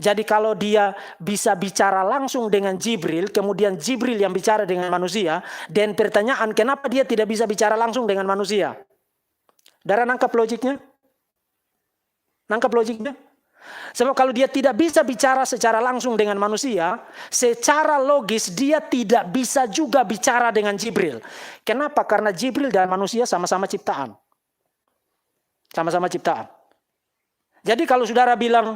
Jadi kalau dia bisa bicara langsung dengan Jibril, kemudian Jibril yang bicara dengan manusia, dan pertanyaan kenapa dia tidak bisa bicara langsung dengan manusia? Saudara nangkap logiknya? Nangkap logiknya? Sebab kalau dia tidak bisa bicara secara langsung dengan manusia, secara logis dia tidak bisa juga bicara dengan Jibril. Kenapa? Karena Jibril dan manusia sama-sama ciptaan. Sama-sama ciptaan. Jadi kalau saudara bilang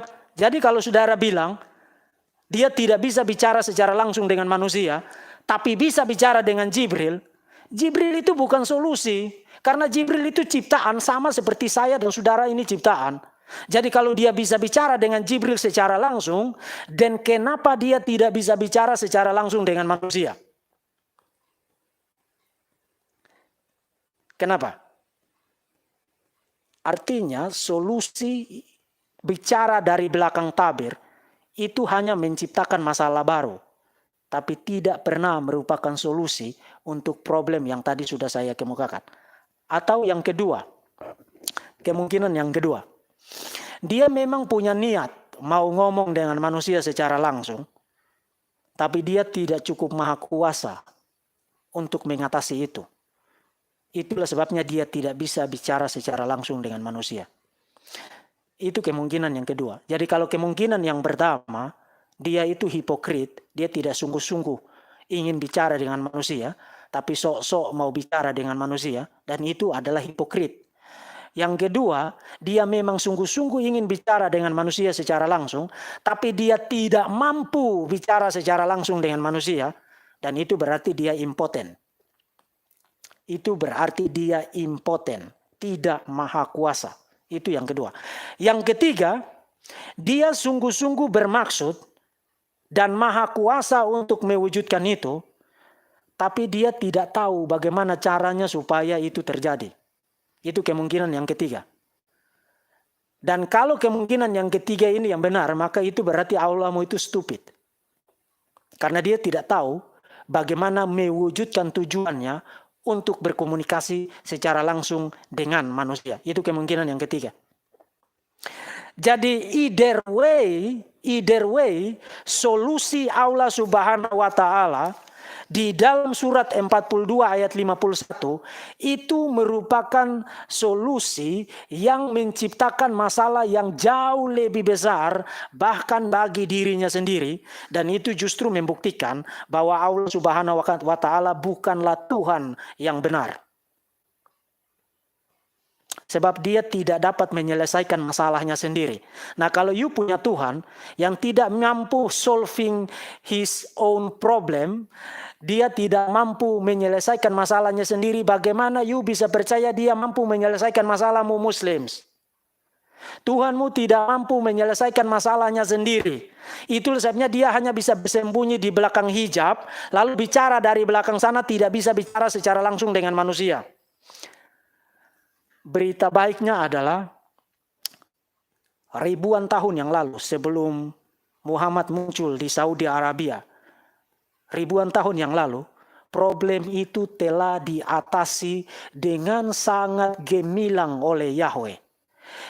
dia tidak bisa bicara secara langsung dengan manusia, tapi bisa bicara dengan Jibril, Jibril itu bukan solusi. Karena Jibril itu ciptaan sama seperti saya dan saudara ini ciptaan. Jadi kalau dia bisa bicara dengan Jibril secara langsung, dan kenapa dia tidak bisa bicara secara langsung dengan manusia? Kenapa? Artinya solusi bicara dari belakang tabir itu hanya menciptakan masalah baru, tapi tidak pernah merupakan solusi untuk problem yang tadi sudah saya kemukakan. Atau yang kedua, kemungkinan yang kedua, dia memang punya niat mau ngomong dengan manusia secara langsung, tapi dia tidak cukup maha kuasa untuk mengatasi itu. Itulah sebabnya dia tidak bisa bicara secara langsung dengan manusia. Itu kemungkinan yang kedua. Jadi kalau kemungkinan yang pertama, dia itu hipokrit, dia tidak sungguh-sungguh ingin bicara dengan manusia, tapi sok-sok mau bicara dengan manusia, dan itu adalah hipokrit. Yang kedua, dia memang sungguh-sungguh ingin bicara dengan manusia secara langsung, tapi dia tidak mampu bicara secara langsung dengan manusia, dan itu berarti dia impoten. Itu berarti dia impoten, tidak maha kuasa. Itu yang kedua. Yang ketiga, dia sungguh-sungguh bermaksud dan maha kuasa untuk mewujudkan itu, tapi dia tidak tahu bagaimana caranya supaya itu terjadi. Itu kemungkinan yang ketiga. Dan kalau kemungkinan yang ketiga ini yang benar, maka itu berarti Allahmu itu stupid. Karena dia tidak tahu bagaimana mewujudkan tujuannya untuk berkomunikasi secara langsung dengan manusia. Itu kemungkinan yang ketiga. Jadi either way, solusi Allah Subhanahu wa taala di dalam surat 42 ayat 51 itu merupakan solusi yang menciptakan masalah yang jauh lebih besar bahkan bagi dirinya sendiri, dan itu justru membuktikan bahwa Allah Subhanahu wa taala bukanlah Tuhan yang benar. Sebab dia tidak dapat menyelesaikan masalahnya sendiri. Nah, kalau you punya Tuhan yang tidak mampu solving his own problem, dia tidak mampu menyelesaikan masalahnya sendiri, bagaimana you bisa percaya dia mampu menyelesaikan masalahmu Muslims? Tuhanmu tidak mampu menyelesaikan masalahnya sendiri. Itulah sebabnya dia hanya bisa bersembunyi di belakang hijab, lalu bicara dari belakang sana, tidak bisa bicara secara langsung dengan manusia. Berita baiknya adalah ribuan tahun yang lalu sebelum Muhammad muncul di Saudi Arabia, ribuan tahun yang lalu, problem itu telah diatasi dengan sangat gemilang oleh Yahweh.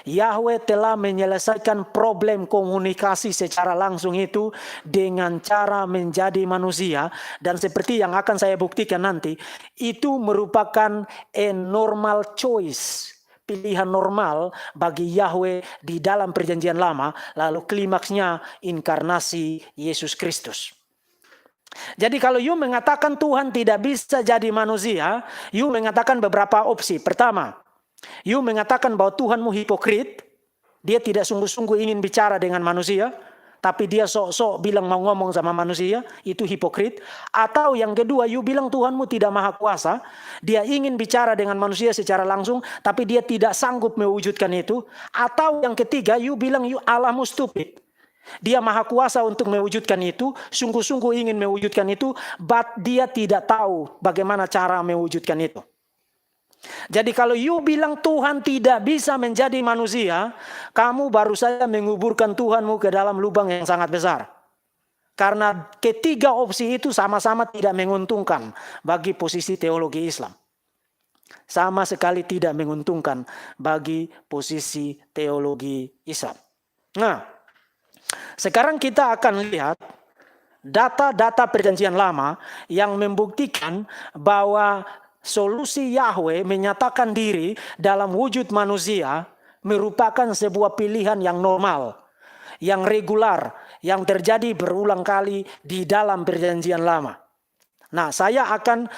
Yahweh telah menyelesaikan problem komunikasi secara langsung itu dengan cara menjadi manusia. Dan seperti yang akan saya buktikan nanti, itu merupakan a normal choice, pilihan normal bagi Yahweh di dalam perjanjian lama. Lalu klimaksnya inkarnasi Yesus Kristus. Jadi kalau you mengatakan Tuhan tidak bisa jadi manusia, you mengatakan beberapa opsi. Pertama, you mengatakan bahwa Tuhanmu hipokrit, dia tidak sungguh-sungguh ingin bicara dengan manusia, tapi dia sok-sok bilang mau ngomong sama manusia, itu hipokrit. Atau yang kedua, you bilang Tuhanmu tidak maha kuasa, dia ingin bicara dengan manusia secara langsung, tapi dia tidak sanggup mewujudkan itu. Atau yang ketiga, you bilang Allahmu stupid. Dia maha kuasa untuk mewujudkan itu, sungguh-sungguh ingin mewujudkan itu, but dia tidak tahu bagaimana cara mewujudkan itu. Jadi kalau you bilang Tuhan tidak bisa menjadi manusia, kamu baru saja menguburkan Tuhanmu ke dalam lubang yang sangat besar. Karena ketiga opsi itu sama-sama tidak menguntungkan bagi posisi teologi Islam. Sama sekali tidak menguntungkan bagi posisi teologi Islam. Nah, sekarang kita akan lihat data-data perjanjian lama yang membuktikan bahwa solusi Yahweh menyatakan diri dalam wujud manusia merupakan sebuah pilihan yang normal, yang regular, yang terjadi berulang kali di dalam perjanjian lama. Nah, saya akan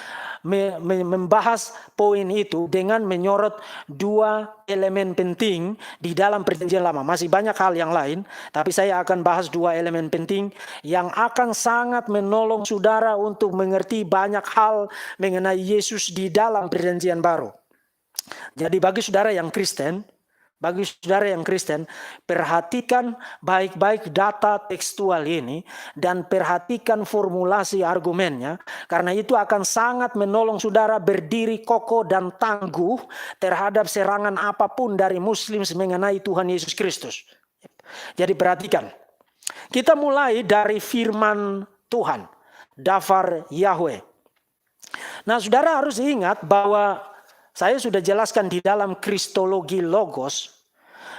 membahas poin itu dengan menyorot dua elemen penting di dalam perjanjian lama. Masih banyak hal yang lain, tapi saya akan bahas dua elemen penting yang akan sangat menolong saudara untuk mengerti banyak hal mengenai Yesus di dalam perjanjian baru. Jadi bagi saudara yang Kristen, perhatikan baik-baik data tekstual ini dan perhatikan formulasi argumennya, karena itu akan sangat menolong saudara berdiri kokoh dan tangguh terhadap serangan apapun dari Muslim mengenai Tuhan Yesus Kristus. Jadi perhatikan, kita mulai dari firman Tuhan, Davar Yahweh. Nah, saudara harus ingat bahwa saya sudah jelaskan di dalam Kristologi Logos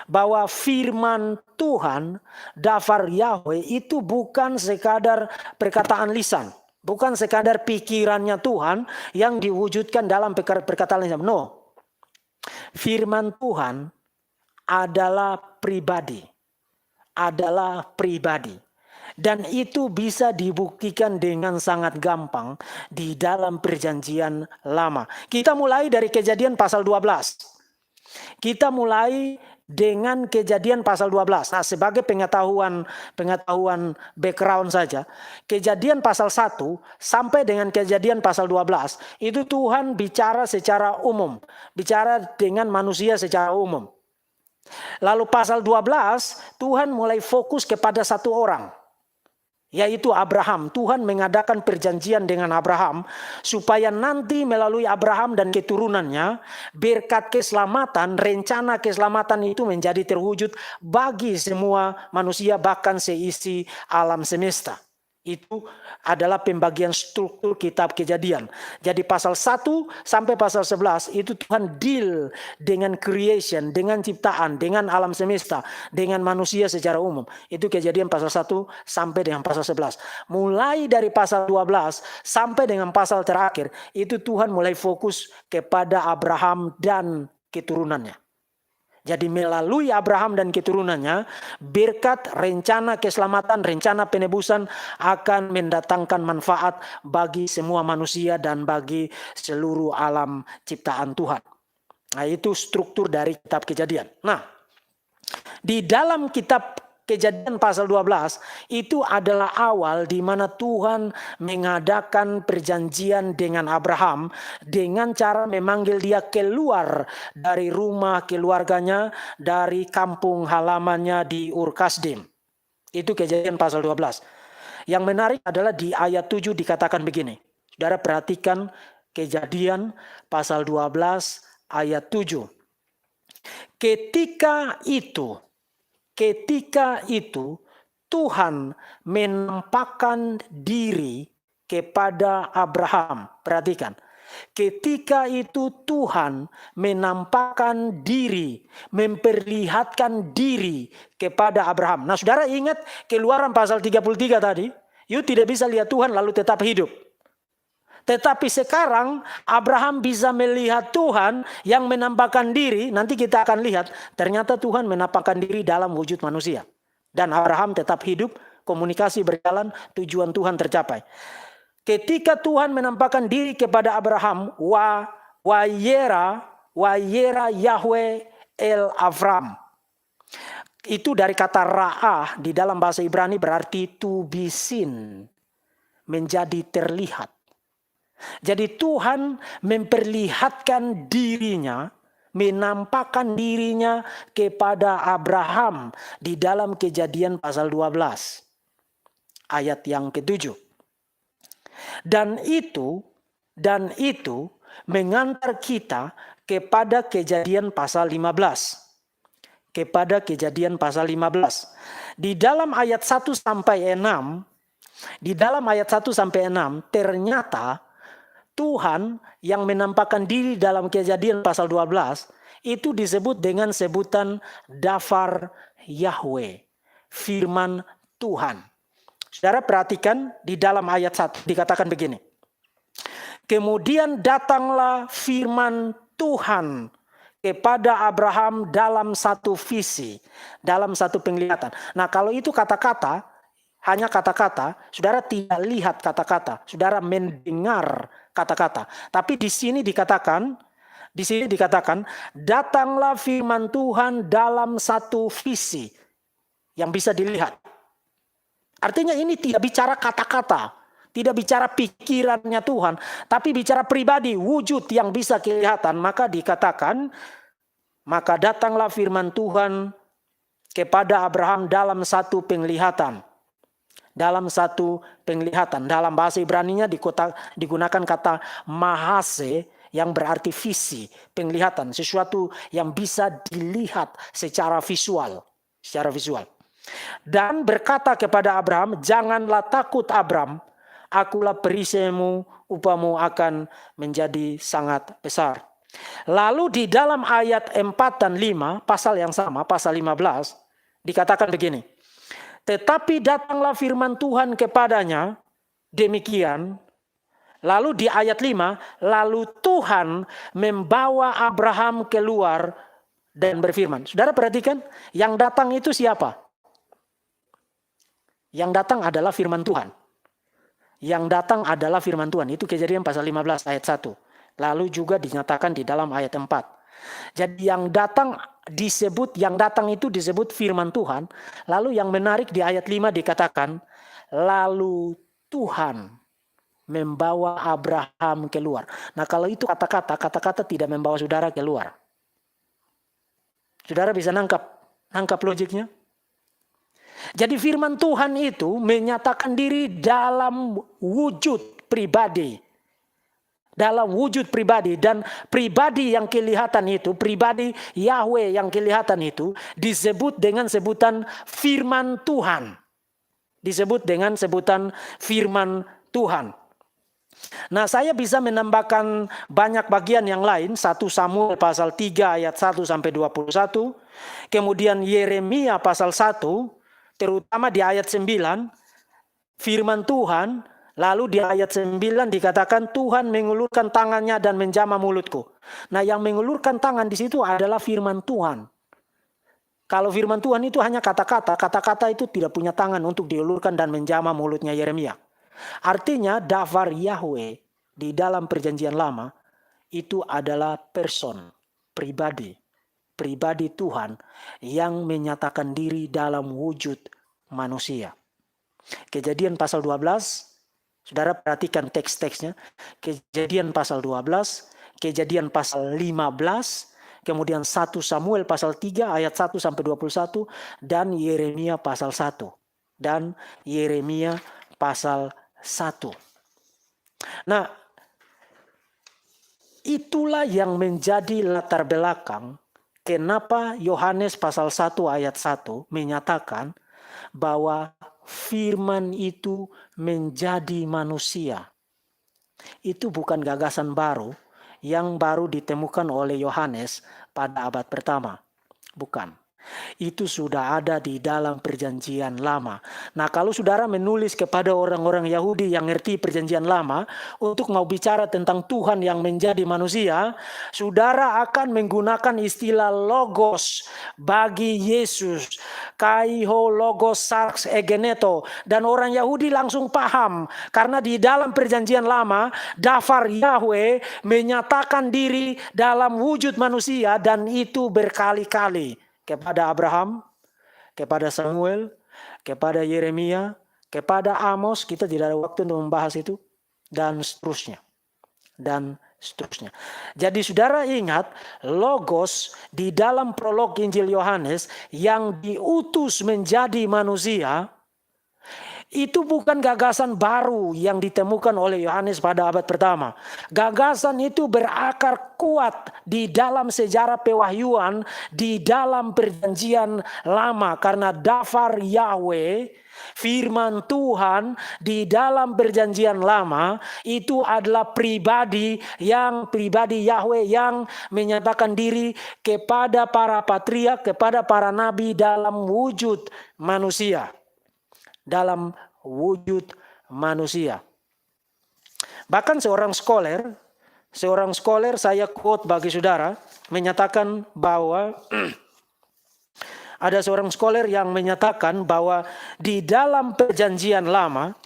bahwa firman Tuhan, Davar Yahweh itu bukan sekadar perkataan lisan, bukan sekadar pikirannya Tuhan yang diwujudkan dalam perkataan lisan. No, firman Tuhan adalah pribadi, dan itu bisa dibuktikan dengan sangat gampang di dalam perjanjian lama. Kita mulai dari Kejadian pasal 12. Kita mulai dengan Kejadian pasal 12. Nah, sebagai pengetahuan background saja, Kejadian pasal 1 sampai dengan Kejadian pasal 12 itu Tuhan bicara secara umum, bicara dengan manusia secara umum. Lalu pasal 12 Tuhan mulai fokus kepada satu orang, yaitu Abraham. Tuhan mengadakan perjanjian dengan Abraham supaya nanti melalui Abraham dan keturunannya berkat keselamatan, rencana keselamatan itu menjadi terwujud bagi semua manusia, bahkan seisi alam semesta. Itu adalah pembagian struktur kitab Kejadian. Jadi pasal 1 sampai pasal 11 itu Tuhan deal dengan creation, dengan ciptaan, dengan alam semesta, dengan manusia secara umum. Itu Kejadian pasal 1 sampai dengan pasal 11. Mulai dari pasal 12 sampai dengan pasal terakhir, itu Tuhan mulai fokus kepada Abraham dan keturunannya. Jadi melalui Abraham dan keturunannya, berkat rencana keselamatan, rencana penebusan akan mendatangkan manfaat bagi semua manusia dan bagi seluruh alam ciptaan Tuhan. Nah, itu struktur dari kitab Kejadian. Nah, di dalam kitab Kejadian pasal 12 itu adalah awal di mana Tuhan mengadakan perjanjian dengan Abraham dengan cara memanggil dia keluar dari rumah keluarganya, dari kampung halamannya di Ur Kasdim. Itu Kejadian pasal 12. Yang menarik adalah di ayat 7 dikatakan begini. Saudara perhatikan Kejadian pasal 12 ayat 7. Ketika itu Tuhan menampakkan diri kepada Abraham. Perhatikan. Ketika itu Tuhan menampakkan diri, memperlihatkan diri kepada Abraham. Nah, saudara ingat Keluaran pasal 33 tadi? You tidak bisa lihat Tuhan lalu tetap hidup. Tetapi sekarang Abraham bisa melihat Tuhan yang menampakkan diri. Nanti kita akan lihat ternyata Tuhan menampakkan diri dalam wujud manusia. Dan Abraham tetap hidup, komunikasi berjalan, tujuan Tuhan tercapai. Ketika Tuhan menampakkan diri kepada Abraham, wayera Yahweh el Avram. Itu dari kata ra'ah di dalam bahasa Ibrani berarti to be seen, menjadi terlihat. Jadi Tuhan memperlihatkan dirinya, menampakkan dirinya kepada Abraham di dalam Kejadian pasal 12 ayat yang ke-7. Dan itu mengantar kita kepada Kejadian pasal 15. Kepada Kejadian pasal 15. Di dalam ayat 1 sampai 6, ternyata Tuhan yang menampakkan diri dalam Kejadian pasal 12 itu disebut dengan sebutan Dafar Yahweh, firman Tuhan. Saudara perhatikan di dalam ayat 1 dikatakan begini. Kemudian datanglah firman Tuhan kepada Abraham dalam satu visi, dalam satu penglihatan. Nah, kalau itu kata-kata, hanya kata-kata, saudara tidak lihat kata-kata, saudara mendengar kata-kata. Tapi di sini dikatakan, datanglah firman Tuhan dalam satu visi yang bisa dilihat. Artinya ini tidak bicara kata-kata, tidak bicara pikirannya Tuhan, tapi bicara pribadi, wujud yang bisa kelihatan. Maka dikatakan, maka datanglah firman Tuhan kepada Abraham dalam satu penglihatan. Dalam satu penglihatan. Dalam bahasa Ibraninya digunakan kata mahase yang berarti visi, penglihatan, sesuatu yang bisa dilihat secara visual. Dan berkata kepada Abraham, janganlah takut Abram, akulah perisaimu, upamu akan menjadi sangat besar. Lalu di dalam ayat 4 dan 5, pasal yang sama, pasal 15, dikatakan begini. Tetapi datanglah firman Tuhan kepadanya, demikian. Lalu di ayat 5, lalu Tuhan membawa Abraham keluar dan berfirman. Saudara perhatikan, yang datang itu siapa? Yang datang adalah firman Tuhan. Yang datang adalah firman Tuhan. Itu Kejadian pasal 15 ayat 1. Lalu juga dinyatakan di dalam ayat 4. Jadi yang datang itu disebut firman Tuhan. Lalu yang menarik di ayat 5 dikatakan, lalu Tuhan membawa Abraham keluar. Nah, kalau itu kata-kata tidak membawa saudara keluar. Saudara bisa nangkap logiknya? Jadi firman Tuhan itu menyatakan diri dalam wujud pribadi. Dalam wujud pribadi, dan pribadi yang kelihatan itu, pribadi Yahweh yang kelihatan itu disebut dengan sebutan firman Tuhan. Disebut dengan sebutan firman Tuhan. Nah, saya bisa menambahkan banyak bagian yang lain. 1 Samuel pasal 3 ayat 1 sampai 21. Kemudian Yeremia pasal 1, terutama di ayat 9, firman Tuhan. Lalu di ayat 9 dikatakan Tuhan mengulurkan tangannya dan menjamah mulutku. Nah, yang mengulurkan tangan di situ adalah firman Tuhan. Kalau firman Tuhan itu hanya kata-kata, kata-kata itu tidak punya tangan untuk diulurkan dan menjamah mulutnya Yeremia. Artinya Dafar Yahweh di dalam perjanjian lama itu adalah person, pribadi Tuhan yang menyatakan diri dalam wujud manusia. Kejadian pasal 12, saudara perhatikan teks-teksnya. Kejadian pasal 12, Kejadian pasal 15, kemudian 1 Samuel pasal 3 ayat 1 sampai 21, dan Yeremia pasal 1. Dan Yeremia pasal 1. Nah, itulah yang menjadi latar belakang kenapa Yohanes pasal 1 ayat 1 menyatakan bahwa firman itu menjadi manusia. Itu bukan gagasan baru yang baru ditemukan oleh Yohanes pada abad pertama. Bukan. Itu sudah ada di dalam perjanjian lama. Nah, kalau saudara menulis kepada orang-orang Yahudi yang ngerti perjanjian lama untuk mau bicara tentang Tuhan yang menjadi manusia, saudara akan menggunakan istilah logos bagi Yesus. Kaiho logos sarx egeneto. Dan orang Yahudi langsung paham. Karena di dalam perjanjian lama, dafar Yahweh menyatakan diri dalam wujud manusia dan itu berkali-kali. Kepada Abraham, kepada Samuel, kepada Yeremia, kepada Amos, kita tidak ada waktu untuk membahas itu, dan seterusnya. Dan seterusnya. Jadi saudara ingat, logos di dalam prolog Injil Yohanes yang diutus menjadi manusia, itu bukan gagasan baru yang ditemukan oleh Yohanes pada abad pertama. Gagasan itu berakar kuat di dalam sejarah pewahyuan, di dalam perjanjian lama. Karena dafar Yahweh, firman Tuhan di dalam perjanjian lama, itu adalah pribadi Yahweh yang menyatakan diri kepada para patriark, kepada para nabi dalam wujud manusia. Dalam wujud manusia. Bahkan seorang scholar saya quote bagi saudara, menyatakan bahwa ada seorang scholar yang menyatakan bahwa di dalam perjanjian lama,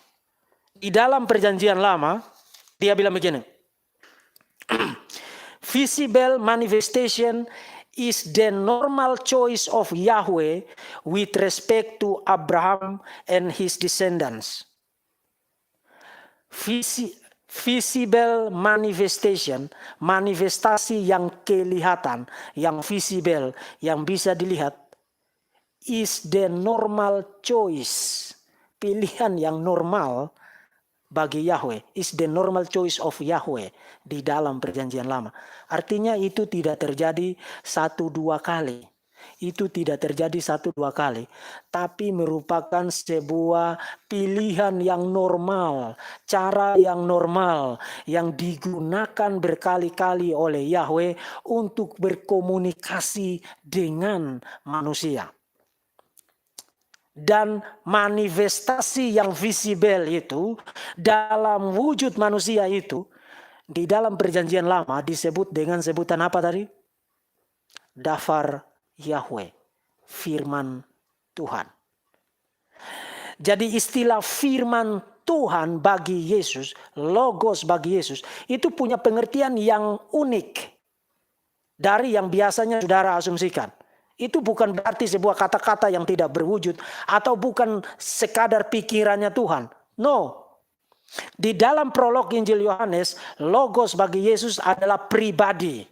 dia bilang begini, visible manifestation is the normal choice of Yahweh with respect to Abraham and his descendants. Visible manifestation, manifestasi yang kelihatan, yang visible, yang bisa dilihat, is the normal choice, pilihan yang normal bagi Yahweh, is the normal choice of Yahweh di dalam perjanjian lama. Artinya itu tidak terjadi 1-2 kali. Itu tidak terjadi 1-2 kali. Tapi merupakan sebuah pilihan yang normal. Cara yang normal. Yang digunakan berkali-kali oleh Yahweh untuk berkomunikasi dengan manusia. Dan manifestasi yang visible itu dalam wujud manusia itu di dalam perjanjian lama disebut dengan sebutan apa tadi? Dafar Yahweh, firman Tuhan. Jadi istilah firman Tuhan bagi Yesus, logos bagi Yesus, itu punya pengertian yang unik dari yang biasanya saudara asumsikan. Itu bukan berarti sebuah kata-kata yang tidak berwujud atau bukan sekadar pikirannya Tuhan. No. Di dalam prolog Injil Yohanes, logos bagi Yesus adalah pribadi.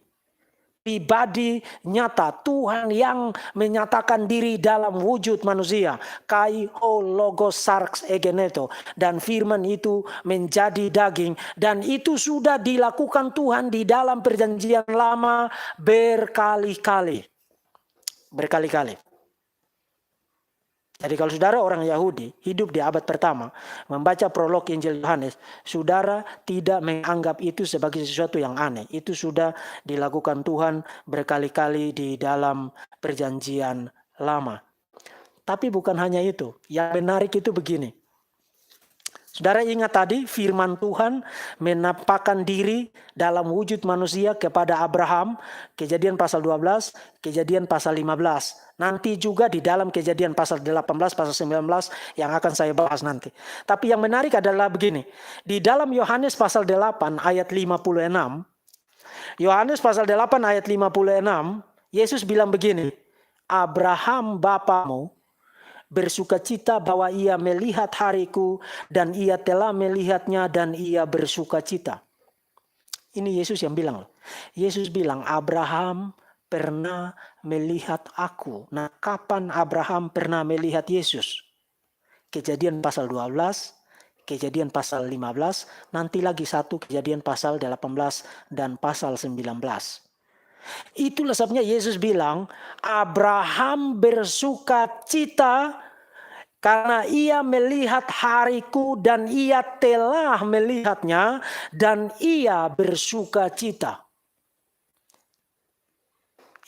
Pribadi nyata, Tuhan yang menyatakan diri dalam wujud manusia. Kai ho logos sarx egeneto. Dan firman itu menjadi daging. Dan itu sudah dilakukan Tuhan di dalam perjanjian lama berkali-kali. Jadi kalau saudara orang Yahudi hidup di abad pertama, membaca prolog Injil Yohanes, saudara tidak menganggap itu sebagai sesuatu yang aneh. Itu sudah dilakukan Tuhan berkali-kali di dalam perjanjian lama. Tapi bukan hanya itu. Yang menarik itu begini. Saudara ingat tadi firman Tuhan menampakkan diri dalam wujud manusia kepada Abraham, Kejadian pasal 12, Kejadian pasal 15. Nanti juga di dalam Kejadian pasal 18, pasal 19 yang akan saya bahas nanti. Tapi yang menarik adalah begini. Di dalam Yohanes pasal 8 ayat 56, Yohanes pasal 8 ayat 56, Yesus bilang begini, Abraham bapamu bersukacita bahwa ia melihat hariku dan ia telah melihatnya dan ia bersukacita. Ini Yesus yang bilang. Yesus bilang Abraham pernah melihat aku. Nah, kapan Abraham pernah melihat Yesus? Kejadian pasal 12, Kejadian pasal 15, nanti lagi satu Kejadian pasal 18 dan pasal 19. Itulah sebabnya Yesus bilang, Abraham bersukacita Karena ia melihat hariku dan ia telah melihatnya dan ia bersuka cita.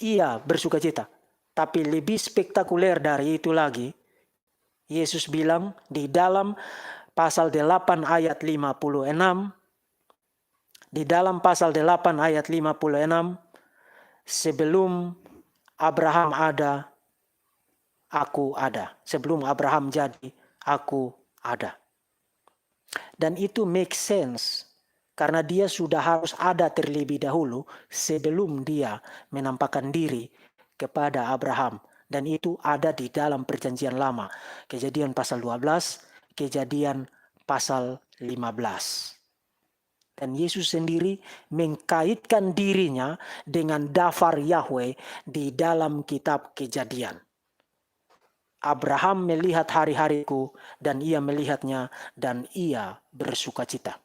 Ia bersuka cita. Tapi lebih spektakuler dari itu lagi, Yesus bilang di dalam pasal 8 ayat 56, di dalam pasal 8 ayat 56, sebelum Abraham ada, aku ada. Sebelum Abraham jadi, aku ada. Dan itu make sense. Karena dia sudah harus ada terlebih dahulu sebelum dia menampakkan diri kepada Abraham. Dan itu ada di dalam perjanjian lama. Kejadian pasal 12, kejadian pasal 15. Dan Yesus sendiri mengkaitkan dirinya dengan daftar Yahweh di dalam kitab Kejadian. Abraham melihat hari-hariku dan ia melihatnya dan ia bersuka cita.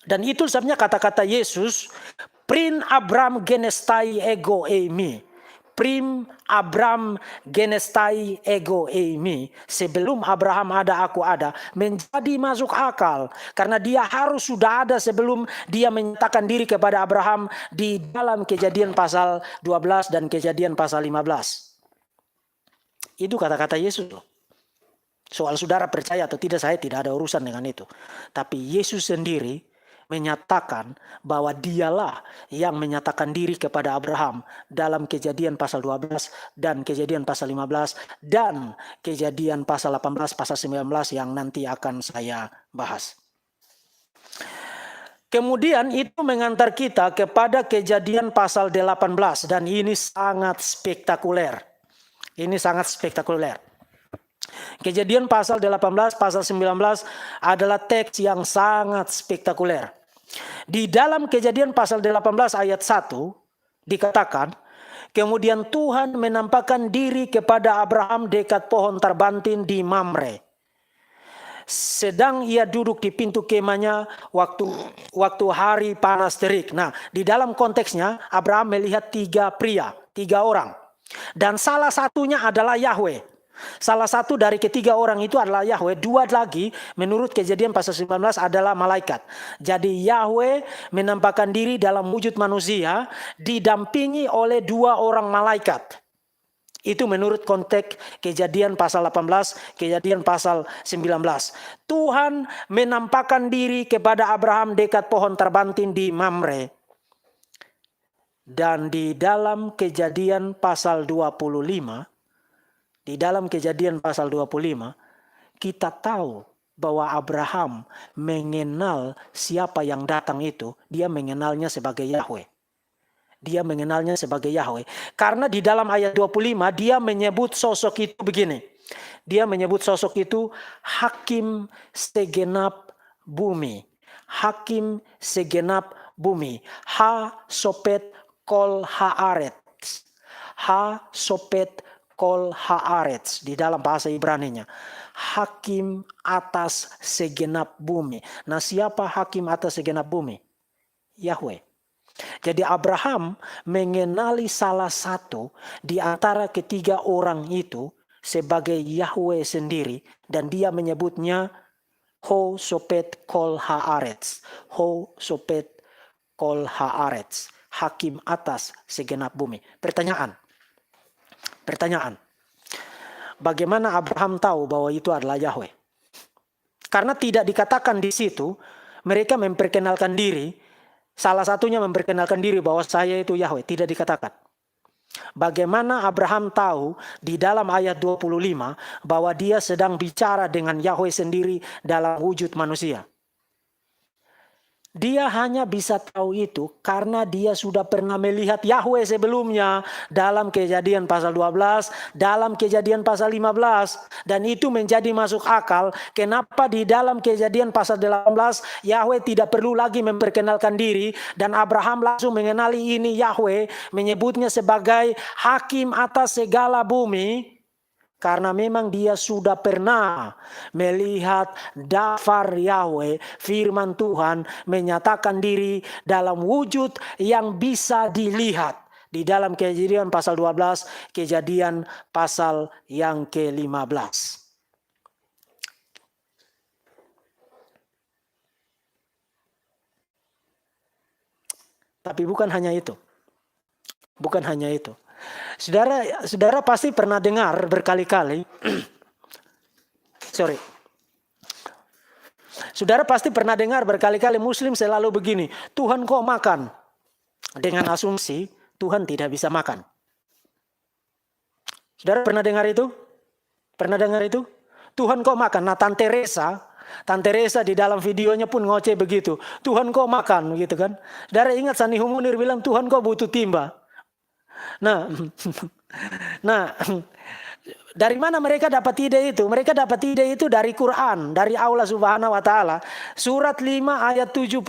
Dan itu sebabnya kata-kata Yesus, prin Abraham genestai ego eimi. Prim Abraham genestai ego eimi. Sebelum Abraham ada, aku ada. Menjadi masuk akal. Karena dia harus sudah ada sebelum dia menyatakan diri kepada Abraham di dalam Kejadian pasal 12 dan Kejadian pasal 15. Itu kata-kata Yesus loh. Soal saudara percaya atau tidak, saya tidak ada urusan dengan itu. Tapi Yesus sendiri menyatakan bahwa dialah yang menyatakan diri kepada Abraham dalam Kejadian pasal 12 dan Kejadian pasal 15 dan Kejadian pasal 18, pasal 19 yang nanti akan saya bahas. Kemudian itu mengantar kita kepada Kejadian pasal 18 dan ini sangat spektakuler. Ini sangat spektakuler. Kejadian pasal 18, pasal 19 adalah teks yang sangat spektakuler. Di dalam Kejadian pasal 18 ayat 1 dikatakan, kemudian Tuhan menampakkan diri kepada Abraham dekat pohon terbantin di Mamre. Sedang ia duduk di pintu kemahnya waktu hari panas terik. Nah, di dalam konteksnya Abraham melihat 3 pria, 3 orang. Dan salah satunya adalah Yahweh. Salah satu dari ketiga orang itu adalah Yahweh. 2 lagi menurut Kejadian pasal 19 adalah malaikat. Jadi Yahweh menampakkan diri dalam wujud manusia didampingi oleh 2 orang malaikat. Itu menurut konteks Kejadian pasal 18, Kejadian pasal 19. Tuhan menampakkan diri kepada Abraham dekat pohon terbantin di Mamre. Dan di dalam Kejadian pasal 25, di dalam Kejadian pasal 25, kita tahu bahwa Abraham mengenal siapa yang datang itu. Dia mengenalnya sebagai Yahweh. Dia mengenalnya sebagai Yahweh. Karena di dalam ayat 25 dia menyebut sosok itu begini. Dia menyebut sosok itu hakim segenap bumi. Hakim segenap bumi. Ha sopet kol haaretz. Ha sopet kol haaretz di dalam bahasa Ibraninya. Hakim atas segenap bumi. Nah, siapa hakim atas segenap bumi? Yahweh. Jadi Abraham mengenali salah satu di antara ketiga orang itu sebagai Yahweh sendiri dan dia menyebutnya Ho sopet kol haaretz. Ho sopet kol haaretz. Hakim atas segenap bumi. Pertanyaan. Bagaimana Abraham tahu bahwa itu adalah Yahweh? Karena tidak dikatakan di situ, mereka memperkenalkan diri, salah satunya memperkenalkan diri bahwa saya itu Yahweh, tidak dikatakan. Bagaimana Abraham tahu di dalam ayat 25 bahwa dia sedang bicara dengan Yahweh sendiri dalam wujud manusia? Dia hanya bisa tahu itu karena dia sudah pernah melihat Yahweh sebelumnya dalam Kejadian pasal 12, dalam Kejadian pasal 15. Dan itu menjadi masuk akal kenapa di dalam Kejadian pasal 18 Yahweh tidak perlu lagi memperkenalkan diri. Dan Abraham langsung mengenali ini Yahweh, menyebutnya sebagai hakim atas segala bumi. Karena memang dia sudah pernah melihat daftar Yahweh, firman Tuhan menyatakan diri dalam wujud yang bisa dilihat. di dalam Kejadian pasal 12, Kejadian pasal yang ke-15. Tapi bukan hanya itu. Bukan hanya itu. Saudara pasti pernah dengar berkali-kali. Saudara pasti pernah dengar berkali-kali Muslim selalu begini, Tuhan kok makan? Dengan asumsi Tuhan tidak bisa makan. Saudara pernah dengar itu? Pernah dengar itu? Tuhan kok makan? Nah, Tante Resa di dalam videonya pun ngoceh begitu. Tuhan kok makan gitu kan. Saudara ingat Sanihu Munir bilang Tuhan kok butuh timba. Nah, dari mana mereka dapat ide itu? Mereka dapat ide itu dari Quran, dari Allah Subhanahu wa taala. Surat 5 ayat 75.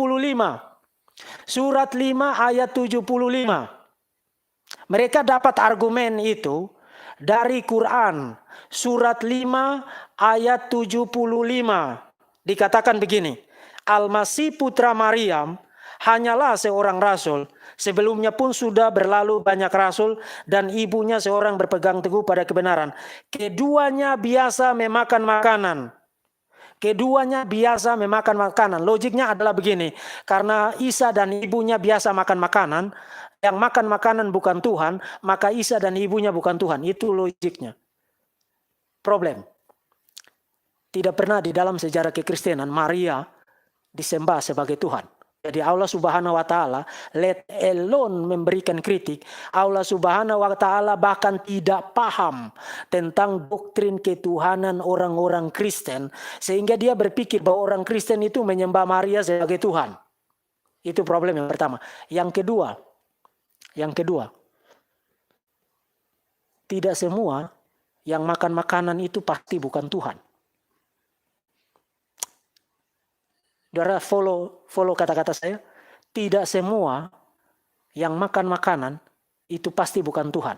Surat 5 ayat 75. Mereka dapat argumen itu dari Quran. Surat 5 ayat 75. Dikatakan begini, Al-Masih putra Maryam hanyalah seorang rasul. Sebelumnya pun sudah berlalu banyak rasul dan ibunya seorang berpegang teguh pada kebenaran. Keduanya biasa memakan makanan. Keduanya biasa memakan makanan. Logiknya adalah begini, karena Isa dan ibunya biasa makan makanan, yang makan makanan bukan Tuhan, maka Isa dan ibunya bukan Tuhan. Itu logiknya. Problem. Tidak pernah di dalam sejarah kekristenan Maria disembah sebagai Tuhan. Jadi Allah Subhanahu wa taala let alone memberikan kritik. Allah Subhanahu wa taala bahkan tidak paham tentang doktrin ketuhanan orang-orang Kristen, sehingga dia berpikir bahwa orang Kristen itu menyembah Maria sebagai Tuhan. Itu problem yang pertama. Yang kedua, tidak semua yang makan makanan itu pasti bukan Tuhan. Saudara follow kata-kata saya. Tidak semua yang makan makanan itu pasti bukan Tuhan.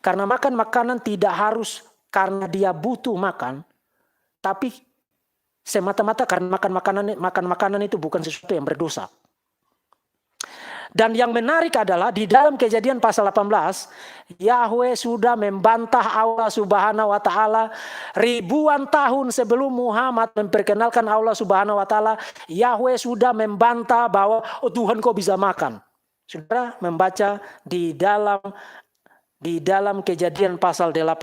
Karena makan makanan tidak harus karena dia butuh makan, tapi semata-mata karena makan makanan itu bukan sesuatu yang berdosa. Dan yang menarik adalah di dalam Kejadian pasal 18, Yahweh sudah membantah Allah Subhanahu wa taala ribuan tahun sebelum Muhammad memperkenalkan Allah Subhanahu wa taala. Yahweh sudah membantah bahwa Tuhan kok bisa makan. Saudara membaca di dalam Kejadian pasal 18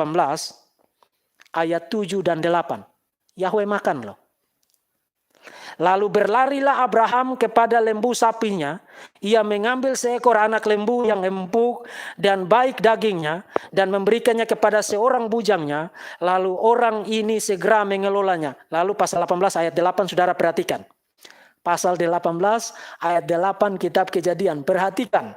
ayat 7 dan 8. Yahweh makan loh. Lalu berlarilah Abraham kepada lembu sapinya. Ia mengambil seekor anak lembu yang empuk dan baik dagingnya dan memberikannya kepada seorang bujangnya. Lalu orang ini segera mengelolanya. Lalu pasal 18 ayat 8 saudara perhatikan. Pasal 18 ayat 8 kitab Kejadian. Perhatikan.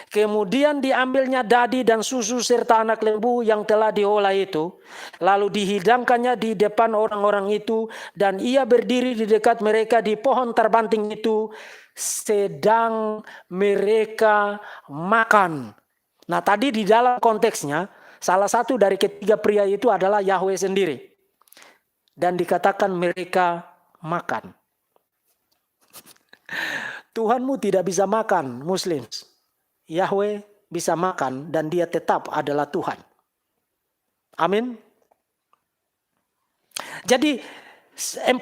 Kemudian diambilnya dadi dan susu serta anak lembu yang telah diolah itu. Lalu dihidangkannya di depan orang-orang itu. Dan ia berdiri di dekat mereka di pohon terbanting itu. Sedang mereka makan. Nah tadi di dalam konteksnya. Salah satu dari ketiga pria itu adalah Yahweh sendiri. Dan dikatakan mereka makan. Tuhanmu tidak bisa makan, Muslim. Yahweh bisa makan dan dia tetap adalah Tuhan. Amin. Jadi 14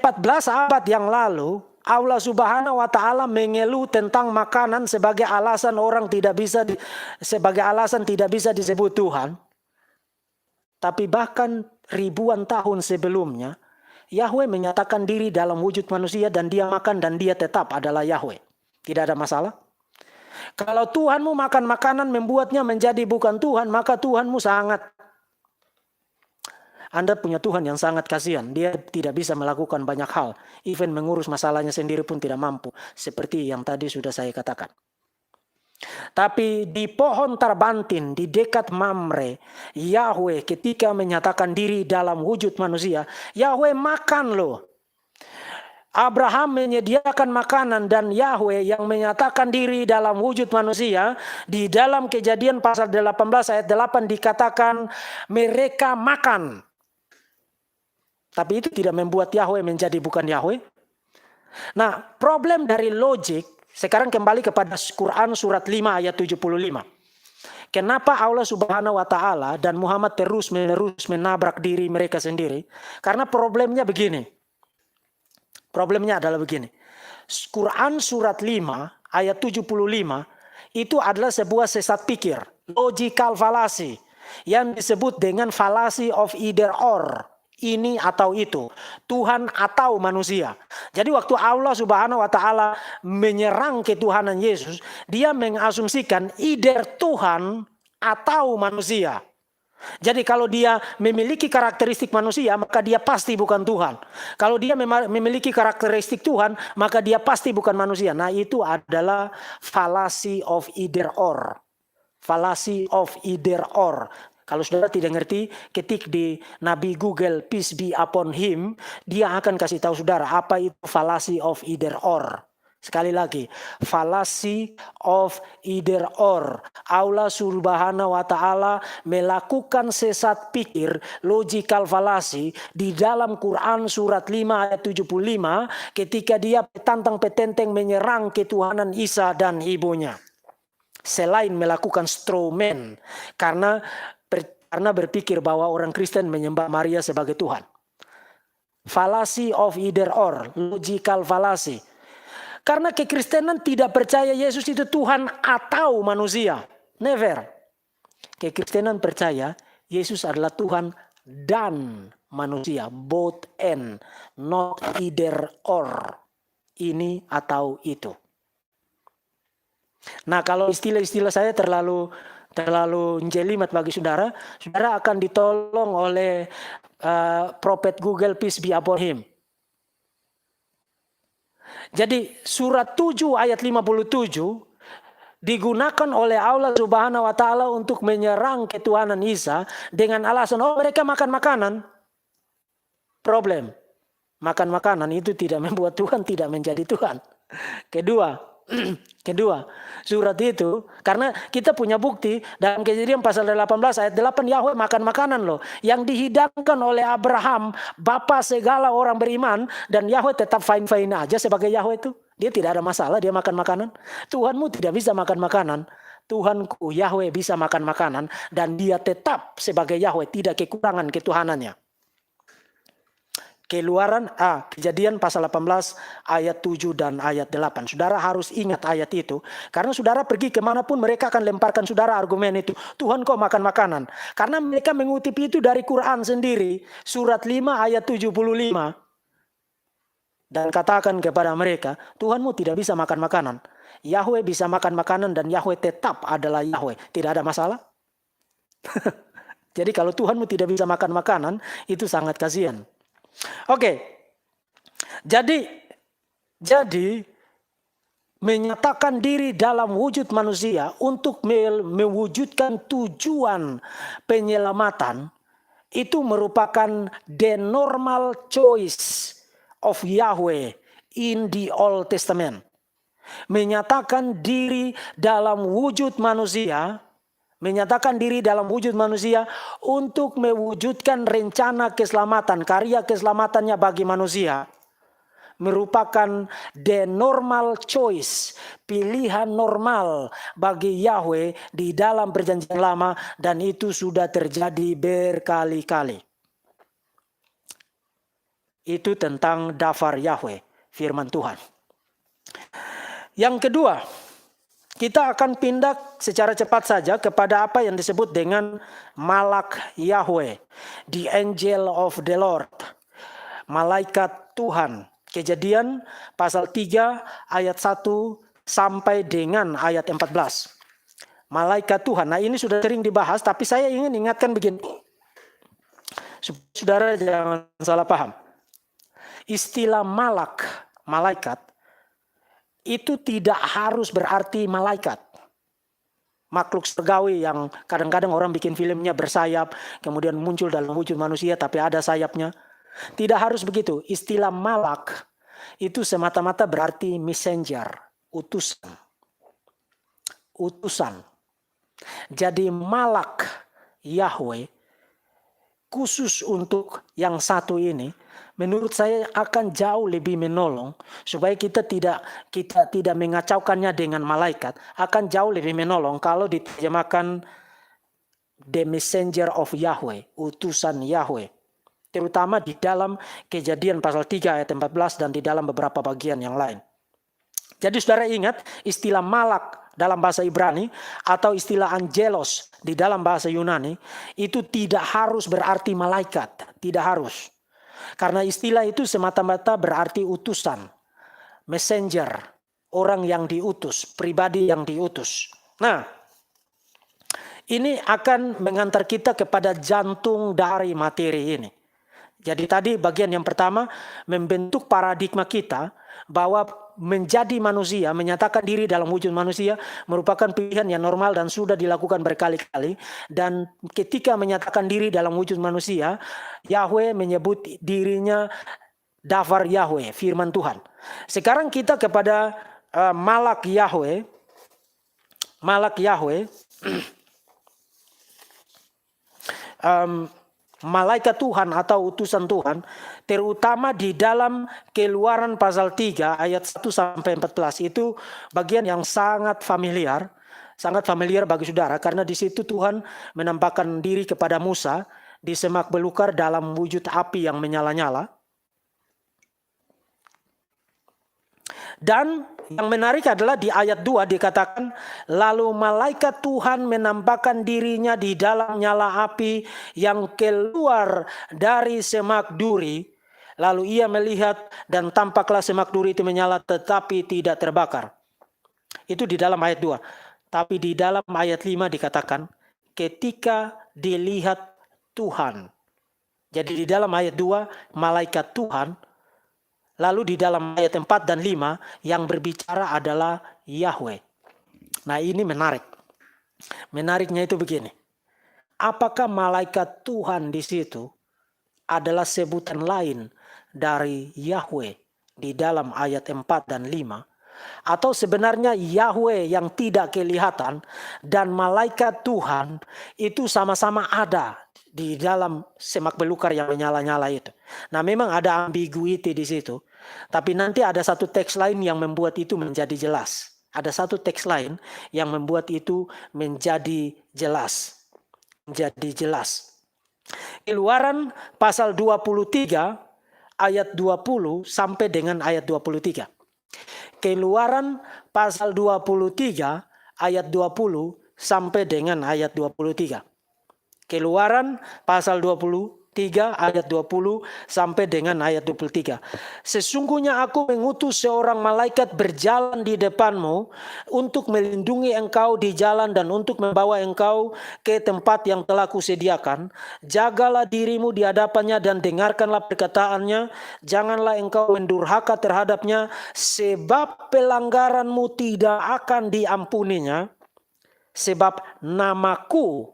abad yang lalu Allah Subhanahu wa taala mengeluh tentang makanan sebagai alasan orang tidak bisa disebut Tuhan. Tapi bahkan ribuan tahun sebelumnya Yahweh menyatakan diri dalam wujud manusia dan dia makan dan dia tetap adalah Yahweh. Tidak ada masalah. Kalau Tuhanmu makan makanan membuatnya menjadi bukan Tuhan, maka Tuhanmu Anda punya Tuhan yang sangat kasihan. Dia tidak bisa melakukan banyak hal. Even mengurus masalahnya sendiri pun tidak mampu. Seperti yang tadi sudah saya katakan. Tapi di pohon terbantin, di dekat Mamre, Yahweh ketika menyatakan diri dalam wujud manusia, Yahweh makan loh. Abraham menyediakan makanan dan Yahweh yang menyatakan diri dalam wujud manusia. Di dalam Kejadian pasal 18 ayat 8 dikatakan mereka makan. Tapi itu tidak membuat Yahweh menjadi bukan Yahweh. Nah problem dari logik, sekarang kembali kepada Quran surat 5 ayat 75. Kenapa Allah Subhanahu wa Ta'ala dan Muhammad terus-menerus menabrak diri mereka sendiri? Karena problemnya begini. Problemnya adalah begini. Quran surat 5 ayat 75 itu adalah sebuah sesat pikir, logical fallacy, yang disebut dengan fallacy of either or. Ini atau itu, Tuhan atau manusia. Jadi waktu Allah Subhanahu wa Ta'ala menyerang ketuhanan Yesus, dia mengasumsikan either Tuhan atau manusia. Jadi kalau dia memiliki karakteristik manusia, maka dia pasti bukan Tuhan. Kalau dia memiliki karakteristik Tuhan, maka dia pasti bukan manusia. Nah, itu adalah fallacy of either or. Fallacy of either or. Kalau saudara tidak ngerti, ketik di Nabi Google, peace be upon him, dia akan kasih tahu saudara apa itu fallacy of either or. Sekali lagi, fallacy of either or. Allah Subhanahu wa Ta'ala melakukan sesat pikir, logical fallacy di dalam Quran surat 5 ayat 75 ketika dia petantang-petenteng menyerang ketuhanan Isa dan ibunya. Selain melakukan straw man karena berpikir bahwa orang Kristen menyembah Maria sebagai Tuhan. Fallacy of either or, logical fallacy. Karena kekristenan tidak percaya Yesus itu Tuhan atau manusia. Never. Kekristenan percaya Yesus adalah Tuhan dan manusia. Both and, not either or. Ini atau itu. Nah, kalau istilah-istilah saya terlalu jelimet bagi saudara, saudara akan ditolong oleh Prophet Google, peace be upon him. Jadi surat 7 ayat 57 digunakan oleh Allah Subhanahu wa Ta'ala untuk menyerang ketuhanan Isa dengan alasan, oh mereka makan makanan. Problem, makan makanan itu tidak membuat Tuhan tidak menjadi Tuhan. Kedua, surat itu, karena kita punya bukti dalam Kejadian pasal 18 ayat 8, Yahweh makan makanan loh, yang dihidangkan oleh Abraham, bapa segala orang beriman, dan Yahweh tetap fine-fine aja sebagai Yahweh itu. Dia tidak ada masalah, dia makan makanan. Tuhanmu tidak bisa makan makanan. Tuhanku Yahweh bisa makan makanan, dan dia tetap sebagai Yahweh, tidak kekurangan ketuhanannya. Kejadian pasal 18 ayat 7 dan ayat 8. Saudara harus ingat ayat itu. Karena saudara pergi kemanapun mereka akan lemparkan saudara argumen itu. Tuhan kok makan makanan. Karena mereka mengutip itu dari Quran sendiri. Surat 5 ayat 75. Dan katakan kepada mereka, Tuhanmu tidak bisa makan makanan. Yahweh bisa makan makanan dan Yahweh tetap adalah Yahweh. Tidak ada masalah. Jadi kalau Tuhanmu tidak bisa makan makanan, itu sangat kasihan. Oke, jadi menyatakan diri dalam wujud manusia untuk mewujudkan tujuan penyelamatan itu merupakan the normal choice of Yahweh in the Old Testament. Menyatakan diri dalam wujud manusia untuk mewujudkan rencana keselamatan, karya keselamatannya bagi manusia, merupakan the normal choice, pilihan normal bagi Yahweh di dalam perjanjian lama, dan itu sudah terjadi berkali-kali. Itu tentang dafar Yahweh, firman Tuhan. Yang kedua, kita akan pindah secara cepat saja kepada apa yang disebut dengan Malak Yahweh, the angel of the Lord, malaikat Tuhan. Kejadian pasal 3 ayat 1 sampai dengan ayat 14. Malaikat Tuhan. Nah, ini sudah sering dibahas, tapi saya ingin ingatkan begini. Saudara jangan salah paham. Istilah malaikat, itu tidak harus berarti malaikat. Makhluk surgawi yang kadang-kadang orang bikin filmnya bersayap, kemudian muncul dalam wujud manusia tapi ada sayapnya. Tidak harus begitu. Istilah malak itu semata-mata berarti messenger, utusan. Jadi malak Yahweh khusus untuk yang satu ini, menurut saya akan jauh lebih menolong supaya kita tidak mengacaukannya dengan malaikat. Akan jauh lebih menolong kalau diterjemahkan the messenger of Yahweh, utusan Yahweh. Terutama di dalam Kejadian pasal 3 ayat 14 dan di dalam beberapa bagian yang lain. Jadi saudara ingat istilah malak dalam bahasa Ibrani atau istilah angelos di dalam bahasa Yunani itu tidak harus berarti malaikat, tidak harus. Karena istilah itu semata-mata berarti utusan, messenger, orang yang diutus, pribadi yang diutus. Nah, ini akan mengantar kita kepada jantung dari materi ini. Jadi tadi bagian yang pertama membentuk paradigma kita bahwa menjadi manusia, menyatakan diri dalam wujud manusia merupakan pilihan yang normal dan sudah dilakukan berkali-kali. Dan ketika menyatakan diri dalam wujud manusia, Yahweh menyebut dirinya Davar Yahweh, firman Tuhan. Sekarang kita kepada Malak Yahweh. Malak Yahweh. Malaikat Tuhan atau utusan Tuhan, terutama di dalam Keluaran pasal 3 ayat 1 sampai 14 itu bagian yang sangat familiar bagi saudara, karena di situ Tuhan menampakkan diri kepada Musa di semak belukar dalam wujud api yang menyala-nyala. Dan yang menarik adalah di ayat 2 dikatakan, lalu malaikat Tuhan menampakkan dirinya di dalam nyala api yang keluar dari semak duri. Lalu ia melihat dan tampaklah semak duri itu menyala tetapi tidak terbakar. Itu di dalam ayat 2. Tapi di dalam ayat 5 dikatakan, ketika dilihat Tuhan. Jadi di dalam ayat 2 malaikat Tuhan. Lalu di dalam ayat 4 dan 5 yang berbicara adalah Yahweh. Nah ini menarik. Menariknya itu begini. Apakah malaikat Tuhan di situ adalah sebutan lain dari Yahweh di dalam ayat 4 dan 5? Atau sebenarnya Yahweh yang tidak kelihatan dan malaikat Tuhan itu sama-sama ada di dalam semak belukar yang menyala-nyala itu. Nah memang ada ambiguity di situ. Tapi nanti ada satu teks lain yang membuat itu menjadi jelas. Ada satu teks lain yang membuat itu menjadi jelas. Menjadi jelas. Keluaran pasal 23 ayat 20 sampai dengan ayat 23. Keluaran pasal 23 ayat 20 sampai dengan ayat 23. Keluaran pasal 23 ayat 20 sampai dengan ayat 23. Sesungguhnya aku mengutus seorang malaikat berjalan di depanmu untuk melindungi engkau di jalan dan untuk membawa engkau ke tempat yang telah kusediakan. Jagalah dirimu di hadapannya dan dengarkanlah perkataannya. Janganlah engkau mendurhaka terhadapnya, sebab pelanggaranmu tidak akan diampuninya. Sebab namaku,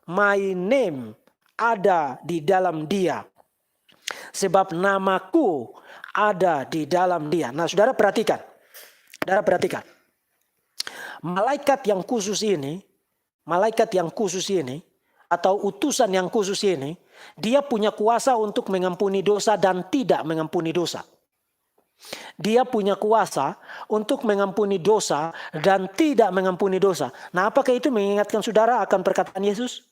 my name, ada di dalam dia. Sebab namaku ada di dalam dia. Nah saudara perhatikan. Saudara perhatikan. Malaikat yang khusus ini atau utusan yang khusus ini, dia punya kuasa untuk mengampuni dosa dan tidak mengampuni dosa. Dia punya kuasa untuk mengampuni dosa dan tidak mengampuni dosa. Nah apakah itu mengingatkan saudara akan perkataan Yesus?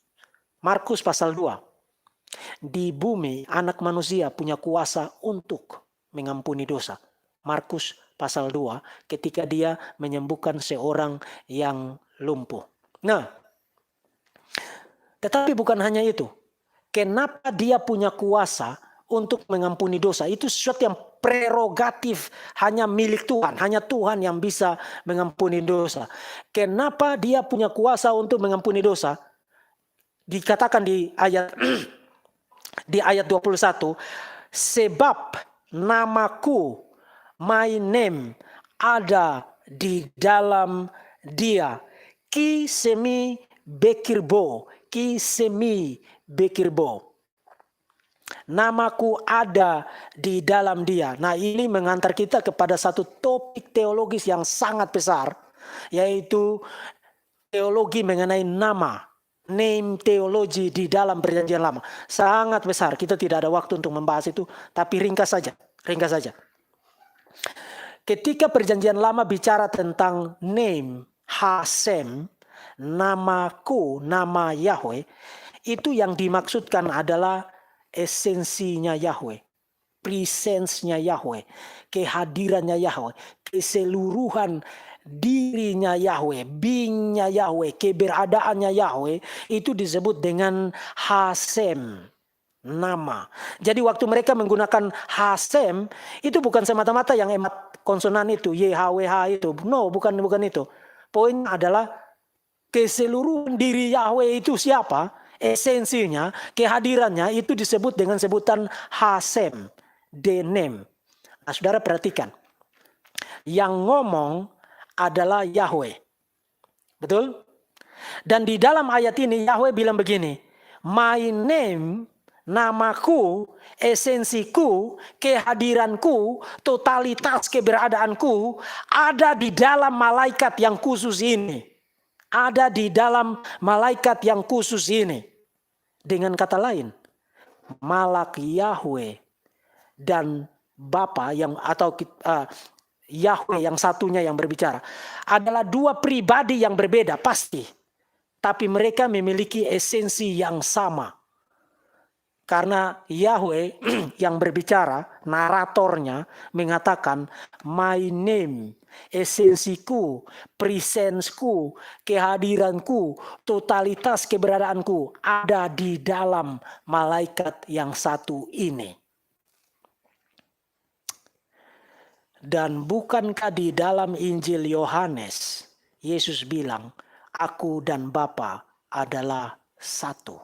Markus pasal 2. Di bumi anak manusia punya kuasa untuk mengampuni dosa. Markus pasal 2 ketika dia menyembuhkan seorang yang lumpuh. Nah, tetapi bukan hanya itu. Kenapa dia punya kuasa untuk mengampuni dosa? Itu sesuatu yang prerogatif, hanya milik Tuhan. Hanya Tuhan yang bisa mengampuni dosa. Kenapa dia punya kuasa untuk mengampuni dosa? Dikatakan di ayat 21, sebab namaku, my name, ada di dalam dia. Ki semi bekirbo. Namaku ada di dalam dia. Nah ini mengantar kita kepada satu topik teologis yang sangat besar, yaitu teologi mengenai nama. Name teologi di dalam perjanjian lama. Sangat besar. Kita tidak ada waktu untuk membahas itu. Tapi ringkas saja. Ketika perjanjian lama bicara tentang name, Hasem, namaku, nama Yahweh, itu yang dimaksudkan adalah esensinya Yahweh, presence-nya Yahweh, kehadirannya Yahweh, keseluruhan dirinya Yahweh, being-nya Yahweh, keberadaannya Yahweh, itu disebut dengan Hasem, nama. Jadi waktu mereka menggunakan Hasem, itu bukan semata-mata yang emat konsonan itu, YHWH itu. No, bukan itu. Poinnya adalah keseluruhan diri Yahweh itu siapa? Esensinya, kehadirannya itu disebut dengan sebutan Hasem, the name. Nah, saudara perhatikan. Yang ngomong adalah Yahweh. Betul? Dan di dalam ayat ini Yahweh bilang begini, my name, namaku, esensiku, kehadiranku, totalitas keberadaanku ada di dalam malaikat yang khusus ini. Ada di dalam malaikat yang khusus ini. Dengan kata lain, malak Yahweh dan Bapa yang atau Yahweh yang satunya yang berbicara adalah dua pribadi yang berbeda pasti. Tapi mereka memiliki esensi yang sama. Karena Yahweh yang berbicara, naratornya mengatakan, my name, esensiku, presenceku, kehadiranku, totalitas keberadaanku ada di dalam malaikat yang satu ini. Dan bukankah di dalam Injil Yohanes, Yesus bilang, aku dan Bapa adalah satu.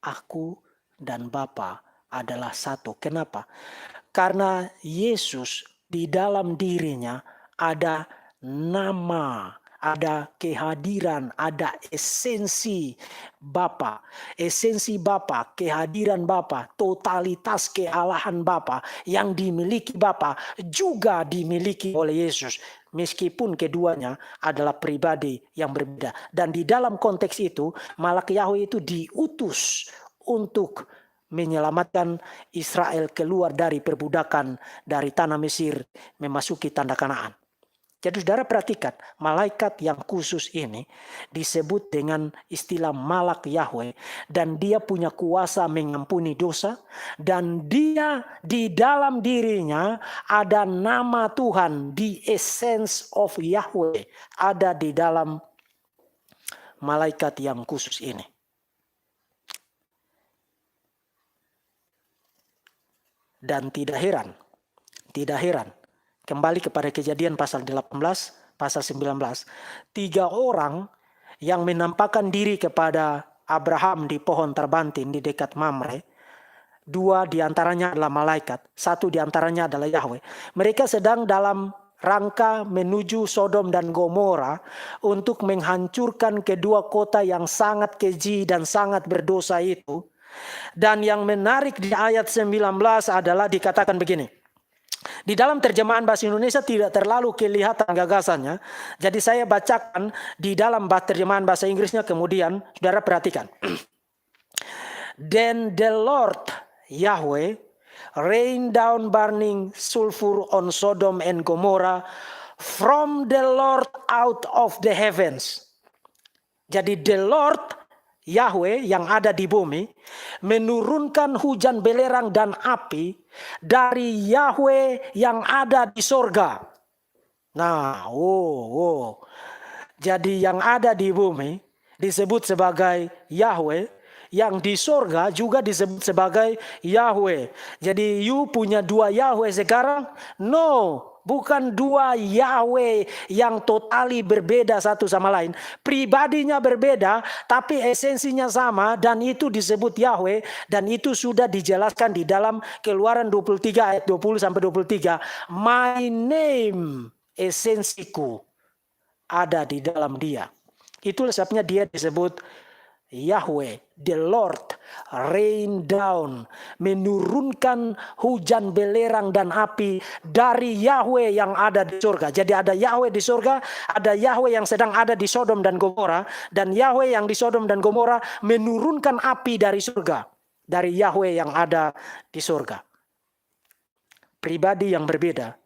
Aku dan Bapa adalah satu. Kenapa? Karena Yesus di dalam dirinya ada nama, ada kehadiran, ada esensi Bapa. Esensi Bapa, kehadiran Bapa, totalitas kealahan Bapa yang dimiliki Bapa juga dimiliki oleh Yesus. Meskipun keduanya adalah pribadi yang berbeda. Dan di dalam konteks itu, malak Yahweh itu diutus untuk menyelamatkan Israel keluar dari perbudakan dari tanah Mesir memasuki tanah Kanaan. Jadi saudara perhatikan, malaikat yang khusus ini disebut dengan istilah malak Yahweh, dan dia punya kuasa mengampuni dosa, dan dia di dalam dirinya ada nama Tuhan, the essence of Yahweh ada di dalam malaikat yang khusus ini. Dan tidak heran, kembali kepada Kejadian pasal 18, pasal 19. 3 orang yang menampakkan diri kepada Abraham di pohon terbantin di dekat Mamre. 2 diantaranya adalah malaikat, 1 diantaranya adalah Yahweh. Mereka sedang dalam rangka menuju Sodom dan Gomora untuk menghancurkan kedua kota yang sangat keji dan sangat berdosa itu. Dan yang menarik di ayat 19 adalah dikatakan begini. Di dalam terjemahan bahasa Indonesia tidak terlalu kelihatan gagasannya. Jadi saya bacakan di dalam terjemahan bahasa Inggrisnya, kemudian saudara perhatikan. Then the Lord Yahweh rain down burning sulfur on Sodom and Gomorrah from the Lord out of the heavens. Jadi the Lord Yahweh yang ada di bumi menurunkan hujan belerang dan api dari Yahweh yang ada di sorga. Nah, jadi yang ada di bumi disebut sebagai Yahweh, yang di sorga juga disebut sebagai Yahweh. Jadi you punya 2 Yahweh sekarang? No. Bukan 2 Yahweh yang totali berbeda satu sama lain. Pribadinya berbeda, tapi esensinya sama, dan itu disebut Yahweh. Dan itu sudah dijelaskan di dalam Keluaran 23 ayat 20-23. My name, esensiku, ada di dalam dia. Itulah sebabnya dia disebut Yahweh, the Lord, rain down, menurunkan hujan belerang dan api dari Yahweh yang ada di surga. Jadi ada Yahweh di surga, ada Yahweh yang sedang ada di Sodom dan Gomora, dan Yahweh yang di Sodom dan Gomora menurunkan api dari surga, dari Yahweh yang ada di surga. Pribadi yang berbeda,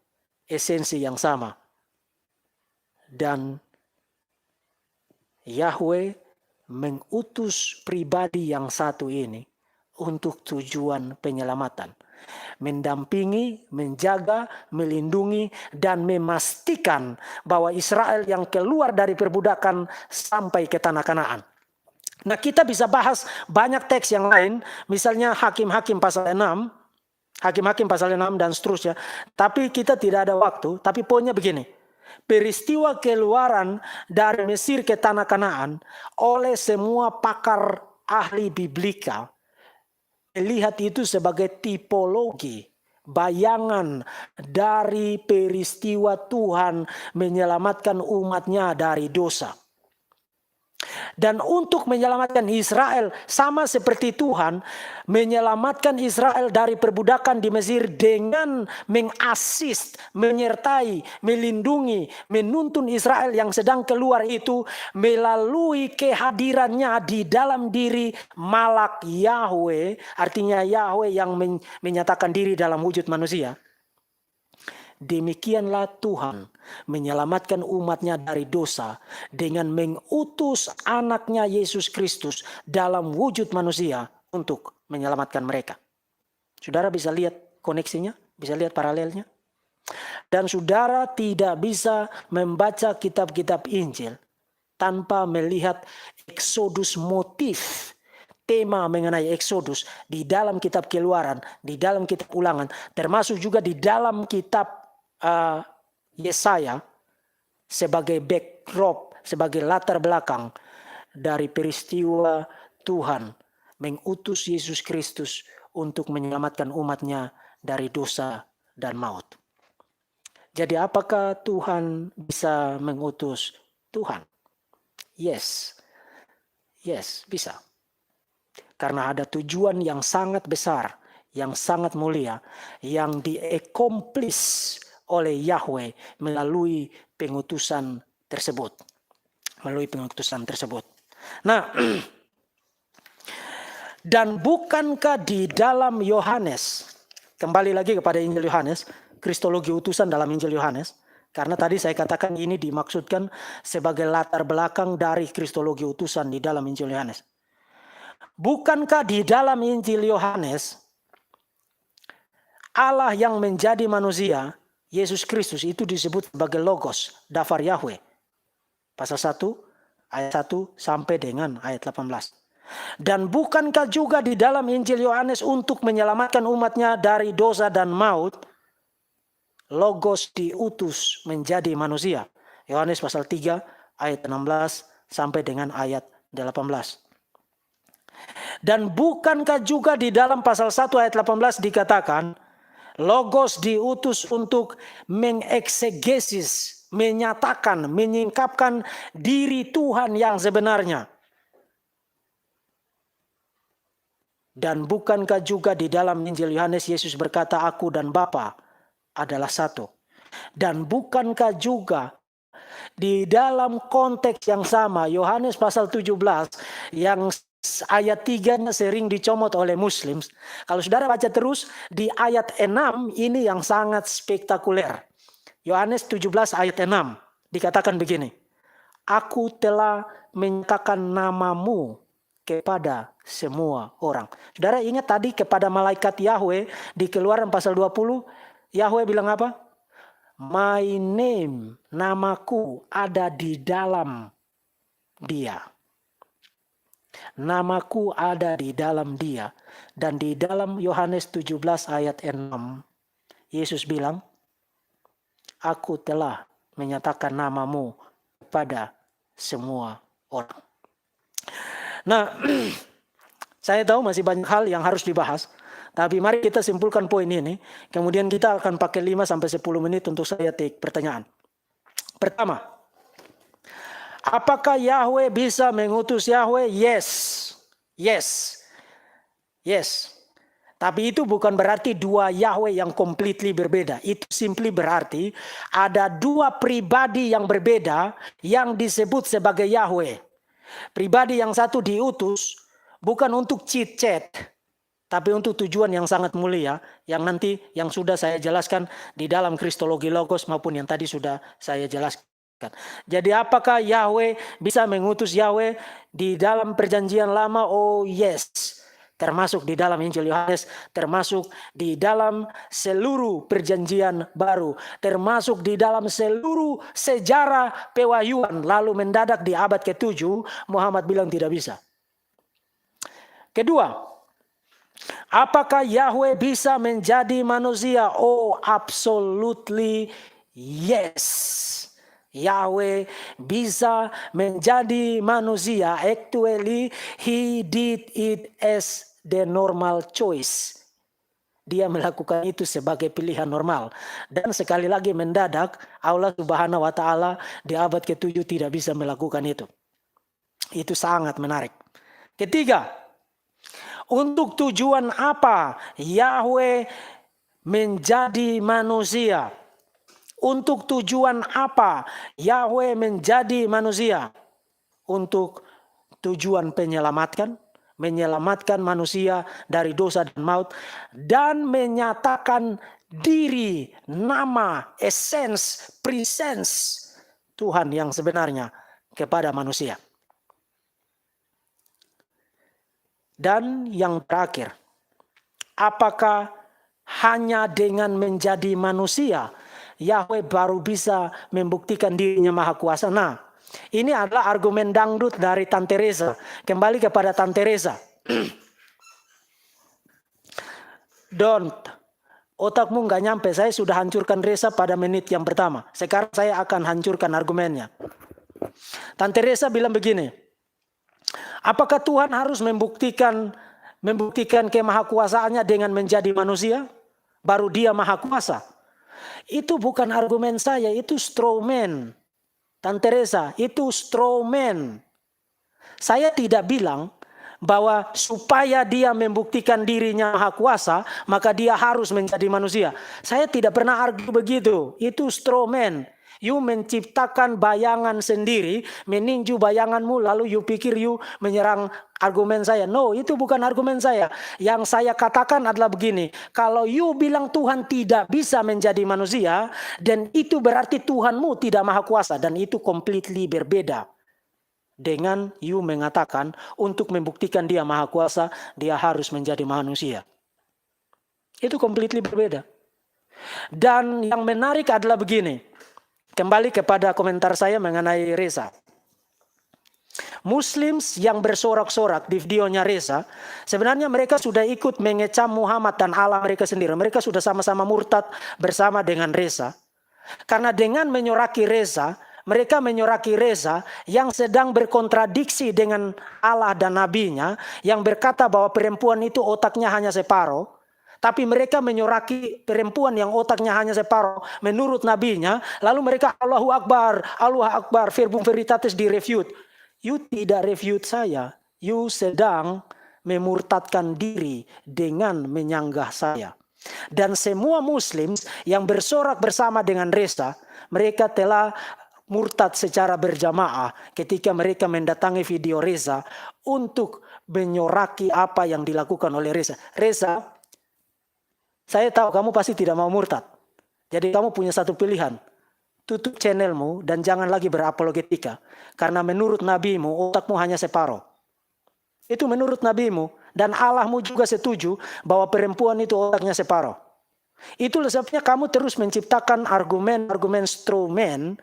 esensi yang sama. Dan Yahweh mengutus pribadi yang satu ini untuk tujuan penyelamatan. Mendampingi, menjaga, melindungi, dan memastikan bahwa Israel yang keluar dari perbudakan sampai ke tanah Kanaan. Nah, kita bisa bahas banyak teks yang lain, misalnya Hakim-Hakim pasal 6, Hakim-Hakim pasal 6 dan seterusnya. Tapi kita tidak ada waktu, tapi poinnya begini. Peristiwa keluaran dari Mesir ke tanah Kanaan oleh semua pakar ahli biblika melihat itu sebagai tipologi, bayangan dari peristiwa Tuhan menyelamatkan umatnya dari dosa. Dan untuk menyelamatkan Israel, sama seperti Tuhan menyelamatkan Israel dari perbudakan di Mesir dengan mengasist, menyertai, melindungi, menuntun Israel yang sedang keluar itu melalui kehadirannya di dalam diri Malak Yahweh, artinya Yahweh yang menyatakan diri dalam wujud manusia. Demikianlah Tuhan menyelamatkan umatnya dari dosa dengan mengutus anaknya Yesus Kristus dalam wujud manusia untuk menyelamatkan mereka. Saudara bisa lihat koneksinya, bisa lihat paralelnya. Dan saudara tidak bisa membaca kitab-kitab Injil tanpa melihat Eksodus, motif tema mengenai Eksodus di dalam kitab Keluaran, di dalam kitab Ulangan, termasuk juga di dalam kitab Yesaya sebagai backdrop, sebagai latar belakang dari peristiwa Tuhan mengutus Yesus Kristus untuk menyelamatkan umatnya dari dosa dan maut. Jadi apakah Tuhan bisa mengutus Tuhan? Yes, bisa. Karena ada tujuan yang sangat besar, yang sangat mulia, yang di-accomplish oleh Yahweh melalui pengutusan tersebut. Nah, dan bukankah di dalam Yohanes, kembali lagi kepada Injil Yohanes, kristologi utusan dalam Injil Yohanes, karena tadi saya katakan ini dimaksudkan sebagai latar belakang dari kristologi utusan di dalam Injil Yohanes. Bukankah di dalam Injil Yohanes Allah yang menjadi manusia, Yesus Kristus, itu disebut sebagai Logos, Dafar Yahweh. Pasal 1, ayat 1 sampai dengan ayat 18. Dan bukankah juga di dalam Injil Yohanes untuk menyelamatkan umatnya dari dosa dan maut, Logos diutus menjadi manusia. Yohanes pasal 3, ayat 16 sampai dengan ayat 18. Dan bukankah juga di dalam pasal 1 ayat 18 dikatakan, Logos diutus untuk mengeksegesis, menyatakan, menyingkapkan diri Tuhan yang sebenarnya. Dan bukankah juga di dalam Injil Yohanes Yesus berkata, Aku dan Bapa adalah satu. Dan bukankah juga di dalam konteks yang sama, Yohanes pasal 17 yang ayat 3-nya sering dicomot oleh Muslim. Kalau saudara baca terus di ayat 6 ini yang sangat spektakuler. Yohanes 17 ayat 6 dikatakan begini. Aku telah menyatakan namamu kepada semua orang. Saudara ingat tadi kepada malaikat Yahweh di Keluaran pasal 20, Yahweh bilang apa? My name, namaku ada di dalam dia. Namaku ada di dalam dia. Dan di dalam Yohanes 17 ayat 6, Yesus bilang, Aku telah menyatakan namamu kepada semua orang. Nah, saya tahu masih banyak hal yang harus dibahas. Tapi mari kita simpulkan poin ini. Kemudian kita akan pakai 5-10 menit untuk saya take pertanyaan. Pertama, apakah Yahweh bisa mengutus Yahweh? Yes. Tapi itu bukan berarti dua Yahweh yang completely berbeda. Itu simply berarti ada dua pribadi yang berbeda yang disebut sebagai Yahweh. Pribadi yang satu diutus bukan untuk chit-chat, tapi untuk tujuan yang sangat mulia, yang nanti yang sudah saya jelaskan di dalam kristologi Logos maupun yang tadi sudah saya jelaskan. Jadi apakah Yahweh bisa mengutus Yahweh di dalam perjanjian lama? Oh yes. Termasuk di dalam Injil Yohanes, termasuk di dalam seluruh perjanjian baru, termasuk di dalam seluruh sejarah pewahyuan. Lalu mendadak di abad ke-7 Muhammad bilang tidak bisa. Kedua, apakah Yahweh bisa menjadi manusia? Oh, absolutely yes. Yahweh bisa menjadi manusia. Actually, he did it as the normal choice. Dia melakukan itu sebagai pilihan normal. Dan sekali lagi mendadak, Allah Subhanahu wa Ta'ala di abad ke-7 tidak bisa melakukan itu. Itu sangat menarik. Ketiga, untuk tujuan apa Yahweh menjadi manusia? Untuk tujuan apa Yahweh menjadi manusia? Untuk tujuan menyelamatkan manusia dari dosa dan maut, dan menyatakan diri, nama, essence, presence Tuhan yang sebenarnya kepada manusia. Dan yang terakhir, apakah hanya dengan menjadi manusia Yahweh baru bisa membuktikan dirinya maha kuasa? Nah, ini adalah argumen dangdut dari Tante Reza. Kembali kepada Tante Reza. Don't. Otakmu nggak nyampe. Saya sudah hancurkan Reza pada menit yang pertama. Sekarang saya akan hancurkan argumennya. Tante Reza bilang begini. Apakah Tuhan harus membuktikan kemahakuasaannya dengan menjadi manusia? Baru dia maha kuasa? Itu bukan argumen saya, itu straw man. Tante Reza, itu straw man. Saya tidak bilang bahwa supaya dia membuktikan dirinya maha kuasa, maka dia harus menjadi manusia. Saya tidak pernah argue begitu. Itu straw man. You menciptakan bayangan sendiri, meninju bayanganmu, lalu you pikir you menyerang argumen saya. No, itu bukan argumen saya. Yang saya katakan adalah begini. Kalau you bilang Tuhan tidak bisa menjadi manusia, dan itu berarti Tuhanmu tidak maha kuasa. Dan itu completely berbeda dengan you mengatakan untuk membuktikan dia maha kuasa, dia harus menjadi manusia. Itu completely berbeda. Dan yang menarik adalah begini. Kembali kepada komentar saya mengenai Reza. Muslims yang bersorak-sorak di videonya Reza, sebenarnya mereka sudah ikut mengecam Muhammad dan Allah mereka sendiri. Mereka sudah sama-sama murtad bersama dengan Reza. Karena dengan menyoraki Reza, mereka menyoraki Reza yang sedang berkontradiksi dengan Allah dan nabinya, yang berkata bahwa perempuan itu otaknya hanya separuh. Tapi mereka menyoraki perempuan yang otaknya hanya separuh menurut nabinya. Lalu mereka Allahu Akbar, verbum veritatis direfute. You tidak refute saya. You sedang memurtadkan diri dengan menyanggah saya. Dan semua Muslim yang bersorak bersama dengan Reza, mereka telah murtad secara berjamaah ketika mereka mendatangi video Reza untuk menyoraki apa yang dilakukan oleh Reza. Reza, saya tahu kamu pasti tidak mau murtad. Jadi kamu punya satu pilihan. Tutup channelmu dan jangan lagi berapologetika. Karena menurut nabimu otakmu hanya separuh. Itu menurut nabimu. Dan Allahmu juga setuju bahwa perempuan itu otaknya separuh. Itulah sebabnya kamu terus menciptakan argumen straw man.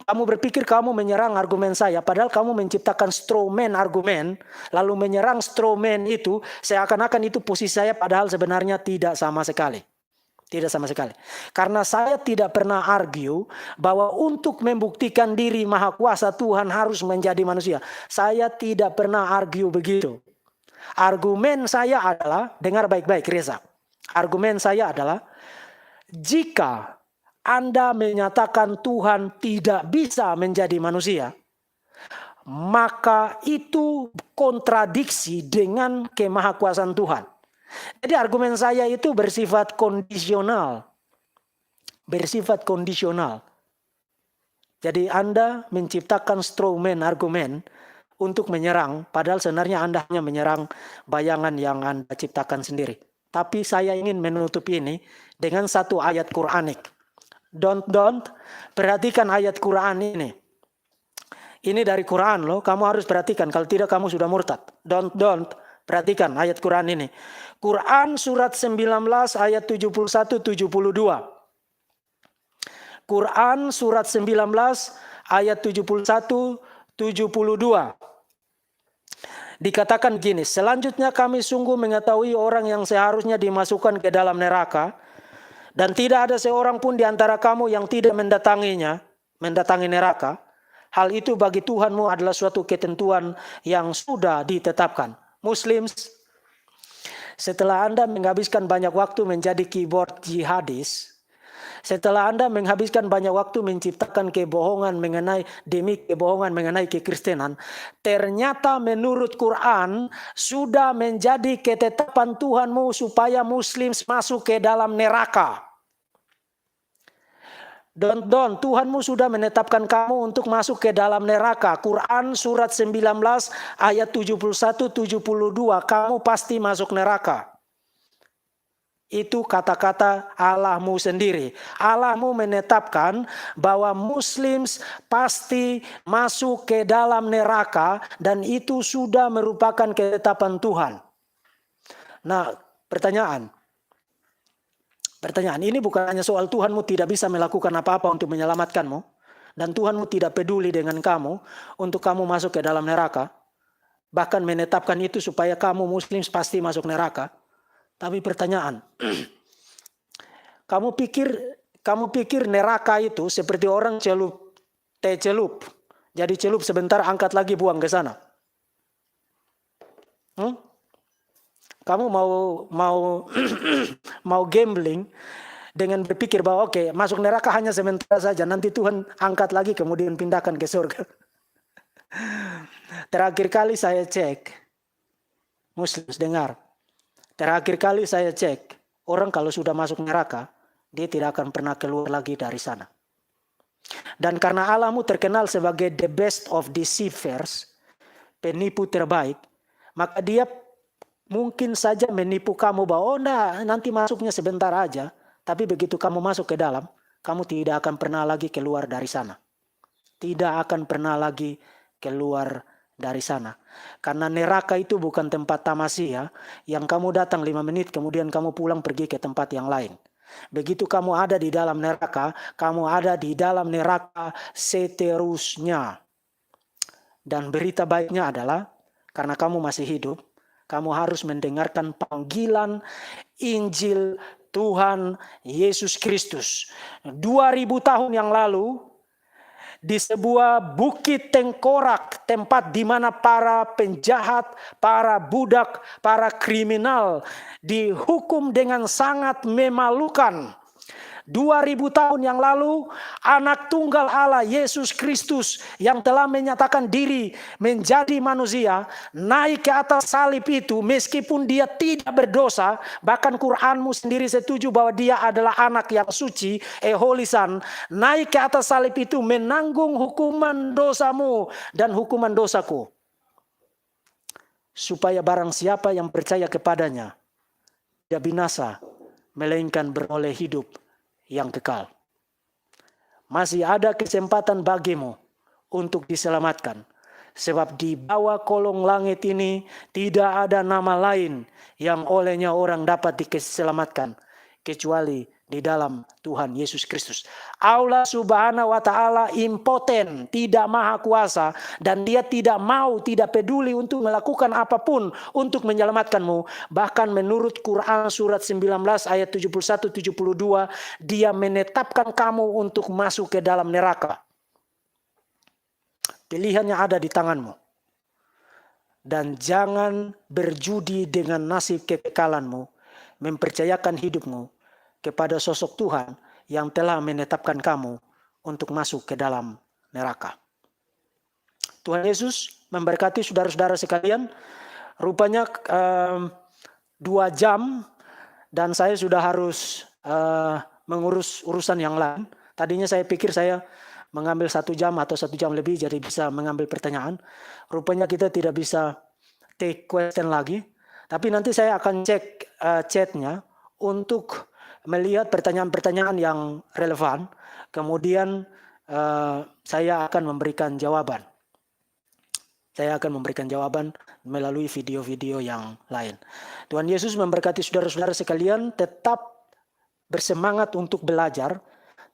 Kamu berpikir kamu menyerang argumen saya, padahal kamu menciptakan straw man argumen, lalu menyerang straw man itu, seakan-akan itu posisi saya, padahal sebenarnya tidak sama sekali. Tidak sama sekali. Karena saya tidak pernah argue bahwa untuk membuktikan diri maha kuasa Tuhan harus menjadi manusia. Saya tidak pernah argue begitu. Argumen saya adalah, dengar baik-baik Reza. Argumen saya adalah, jika Anda menyatakan Tuhan tidak bisa menjadi manusia, maka itu kontradiksi dengan kemahakuasaan Tuhan. Jadi argumen saya itu bersifat kondisional. Bersifat kondisional. Jadi Anda menciptakan straw man argumen untuk menyerang, padahal sebenarnya Anda hanya menyerang bayangan yang Anda ciptakan sendiri. Tapi saya ingin menutup ini dengan satu ayat Quranik. Don't. Perhatikan ayat Quran ini. Ini dari Quran loh, kamu harus perhatikan. Kalau tidak kamu sudah murtad. Don't. Perhatikan ayat Quran ini. Quran surat 19 ayat 71-72. Quran surat 19 ayat 71-72. Dikatakan gini, selanjutnya kami sungguh mengetahui orang yang seharusnya dimasukkan ke dalam neraka, dan tidak ada seorang pun di antara kamu yang tidak mendatangi neraka. Hal itu bagi Tuhanmu adalah suatu ketentuan yang sudah ditetapkan. Muslims, setelah Anda menghabiskan banyak waktu menjadi keyboard jihadis, setelah Anda menghabiskan banyak waktu menciptakan kebohongan mengenai kekristenan, ternyata menurut Quran sudah menjadi ketetapan Tuhanmu supaya Muslim masuk ke dalam neraka. Don't. Tuhanmu sudah menetapkan kamu untuk masuk ke dalam neraka. Quran surat 19 ayat 71-72. Kamu pasti masuk neraka. Itu kata-kata Allahmu sendiri. Allahmu menetapkan bahwa Muslims pasti masuk ke dalam neraka, dan itu sudah merupakan ketetapan Tuhan. Nah, pertanyaan ini bukan hanya soal Tuhanmu tidak bisa melakukan apa-apa untuk menyelamatkanmu, dan Tuhanmu tidak peduli dengan kamu untuk kamu masuk ke dalam neraka, bahkan menetapkan itu supaya kamu Muslim pasti masuk neraka. Tapi pertanyaan, kamu pikir neraka itu seperti orang celup. Jadi celup sebentar, angkat lagi, buang ke sana. Kamu mau gambling dengan berpikir bahwa oke, masuk neraka hanya sementara saja, nanti Tuhan angkat lagi kemudian pindahkan ke surga. Terakhir kali saya cek, Muslim dengar, terakhir kali saya cek, orang kalau sudah masuk neraka, dia tidak akan pernah keluar lagi dari sana. Dan karena Allahmu terkenal sebagai the best of deceivers, penipu terbaik, maka dia mungkin saja menipu kamu bahwa nanti masuknya sebentar aja, tapi begitu kamu masuk ke dalam, kamu tidak akan pernah lagi keluar dari sana. Tidak akan pernah lagi keluar dari sana. Karena neraka itu bukan tempat tamasya yang kamu datang 5 menit kemudian kamu pulang pergi ke tempat yang lain. Begitu kamu ada di dalam neraka, kamu ada di dalam neraka seterusnya. Dan berita baiknya adalah karena kamu masih hidup, kamu harus mendengarkan panggilan Injil Tuhan Yesus Kristus. 2000 tahun yang lalu, di sebuah bukit tengkorak, tempat di mana para penjahat, para budak, para kriminal dihukum dengan sangat memalukan. 2000 tahun yang lalu, anak tunggal Allah Yesus Kristus yang telah menyatakan diri menjadi manusia, naik ke atas salib itu meskipun dia tidak berdosa. Bahkan Quranmu sendiri setuju bahwa dia adalah anak yang suci, holy son. Naik ke atas salib itu menanggung hukuman dosamu dan hukuman dosaku, supaya barang siapa yang percaya kepadanya tidak binasa, melainkan beroleh hidup yang kekal. Masih ada kesempatan bagimu untuk diselamatkan. Sebab di bawah kolong langit ini tidak ada nama lain yang olehnya orang dapat diselamatkan kecuali di dalam Tuhan Yesus Kristus. Allah Subhanahu wa Ta'ala impoten, tidak maha kuasa, dan dia tidak peduli untuk melakukan apapun untuk menyelamatkanmu. Bahkan menurut Quran surat 19 ayat 71-72, dia menetapkan kamu untuk masuk ke dalam neraka. Pilihannya ada di tanganmu. Dan jangan berjudi dengan nasib kekekalanmu, mempercayakan hidupmu kepada sosok Tuhan yang telah menetapkan kamu untuk masuk ke dalam neraka. Tuhan Yesus memberkati saudara-saudara sekalian. Rupanya 2 jam dan saya sudah harus mengurus urusan yang lain. Tadinya saya pikir saya mengambil 1 jam atau 1 jam lebih jadi bisa mengambil pertanyaan. Rupanya kita tidak bisa take question lagi. Tapi nanti saya akan cek chatnya untuk melihat pertanyaan-pertanyaan yang relevan, kemudian saya akan memberikan jawaban. Saya akan memberikan jawaban melalui video-video yang lain. Tuhan Yesus memberkati saudara-saudara sekalian, tetap bersemangat untuk belajar,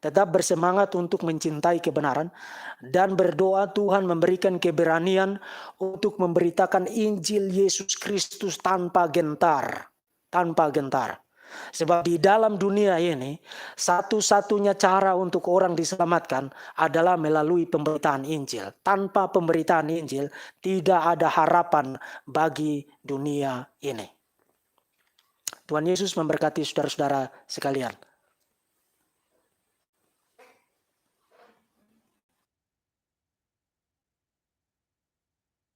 tetap bersemangat untuk mencintai kebenaran, dan berdoa Tuhan memberikan keberanian untuk memberitakan Injil Yesus Kristus tanpa gentar. Tanpa gentar. Sebab di dalam dunia ini, satu-satunya cara untuk orang diselamatkan adalah melalui pemberitaan Injil. Tanpa pemberitaan Injil, tidak ada harapan bagi dunia ini. Tuhan Yesus memberkati saudara-saudara sekalian.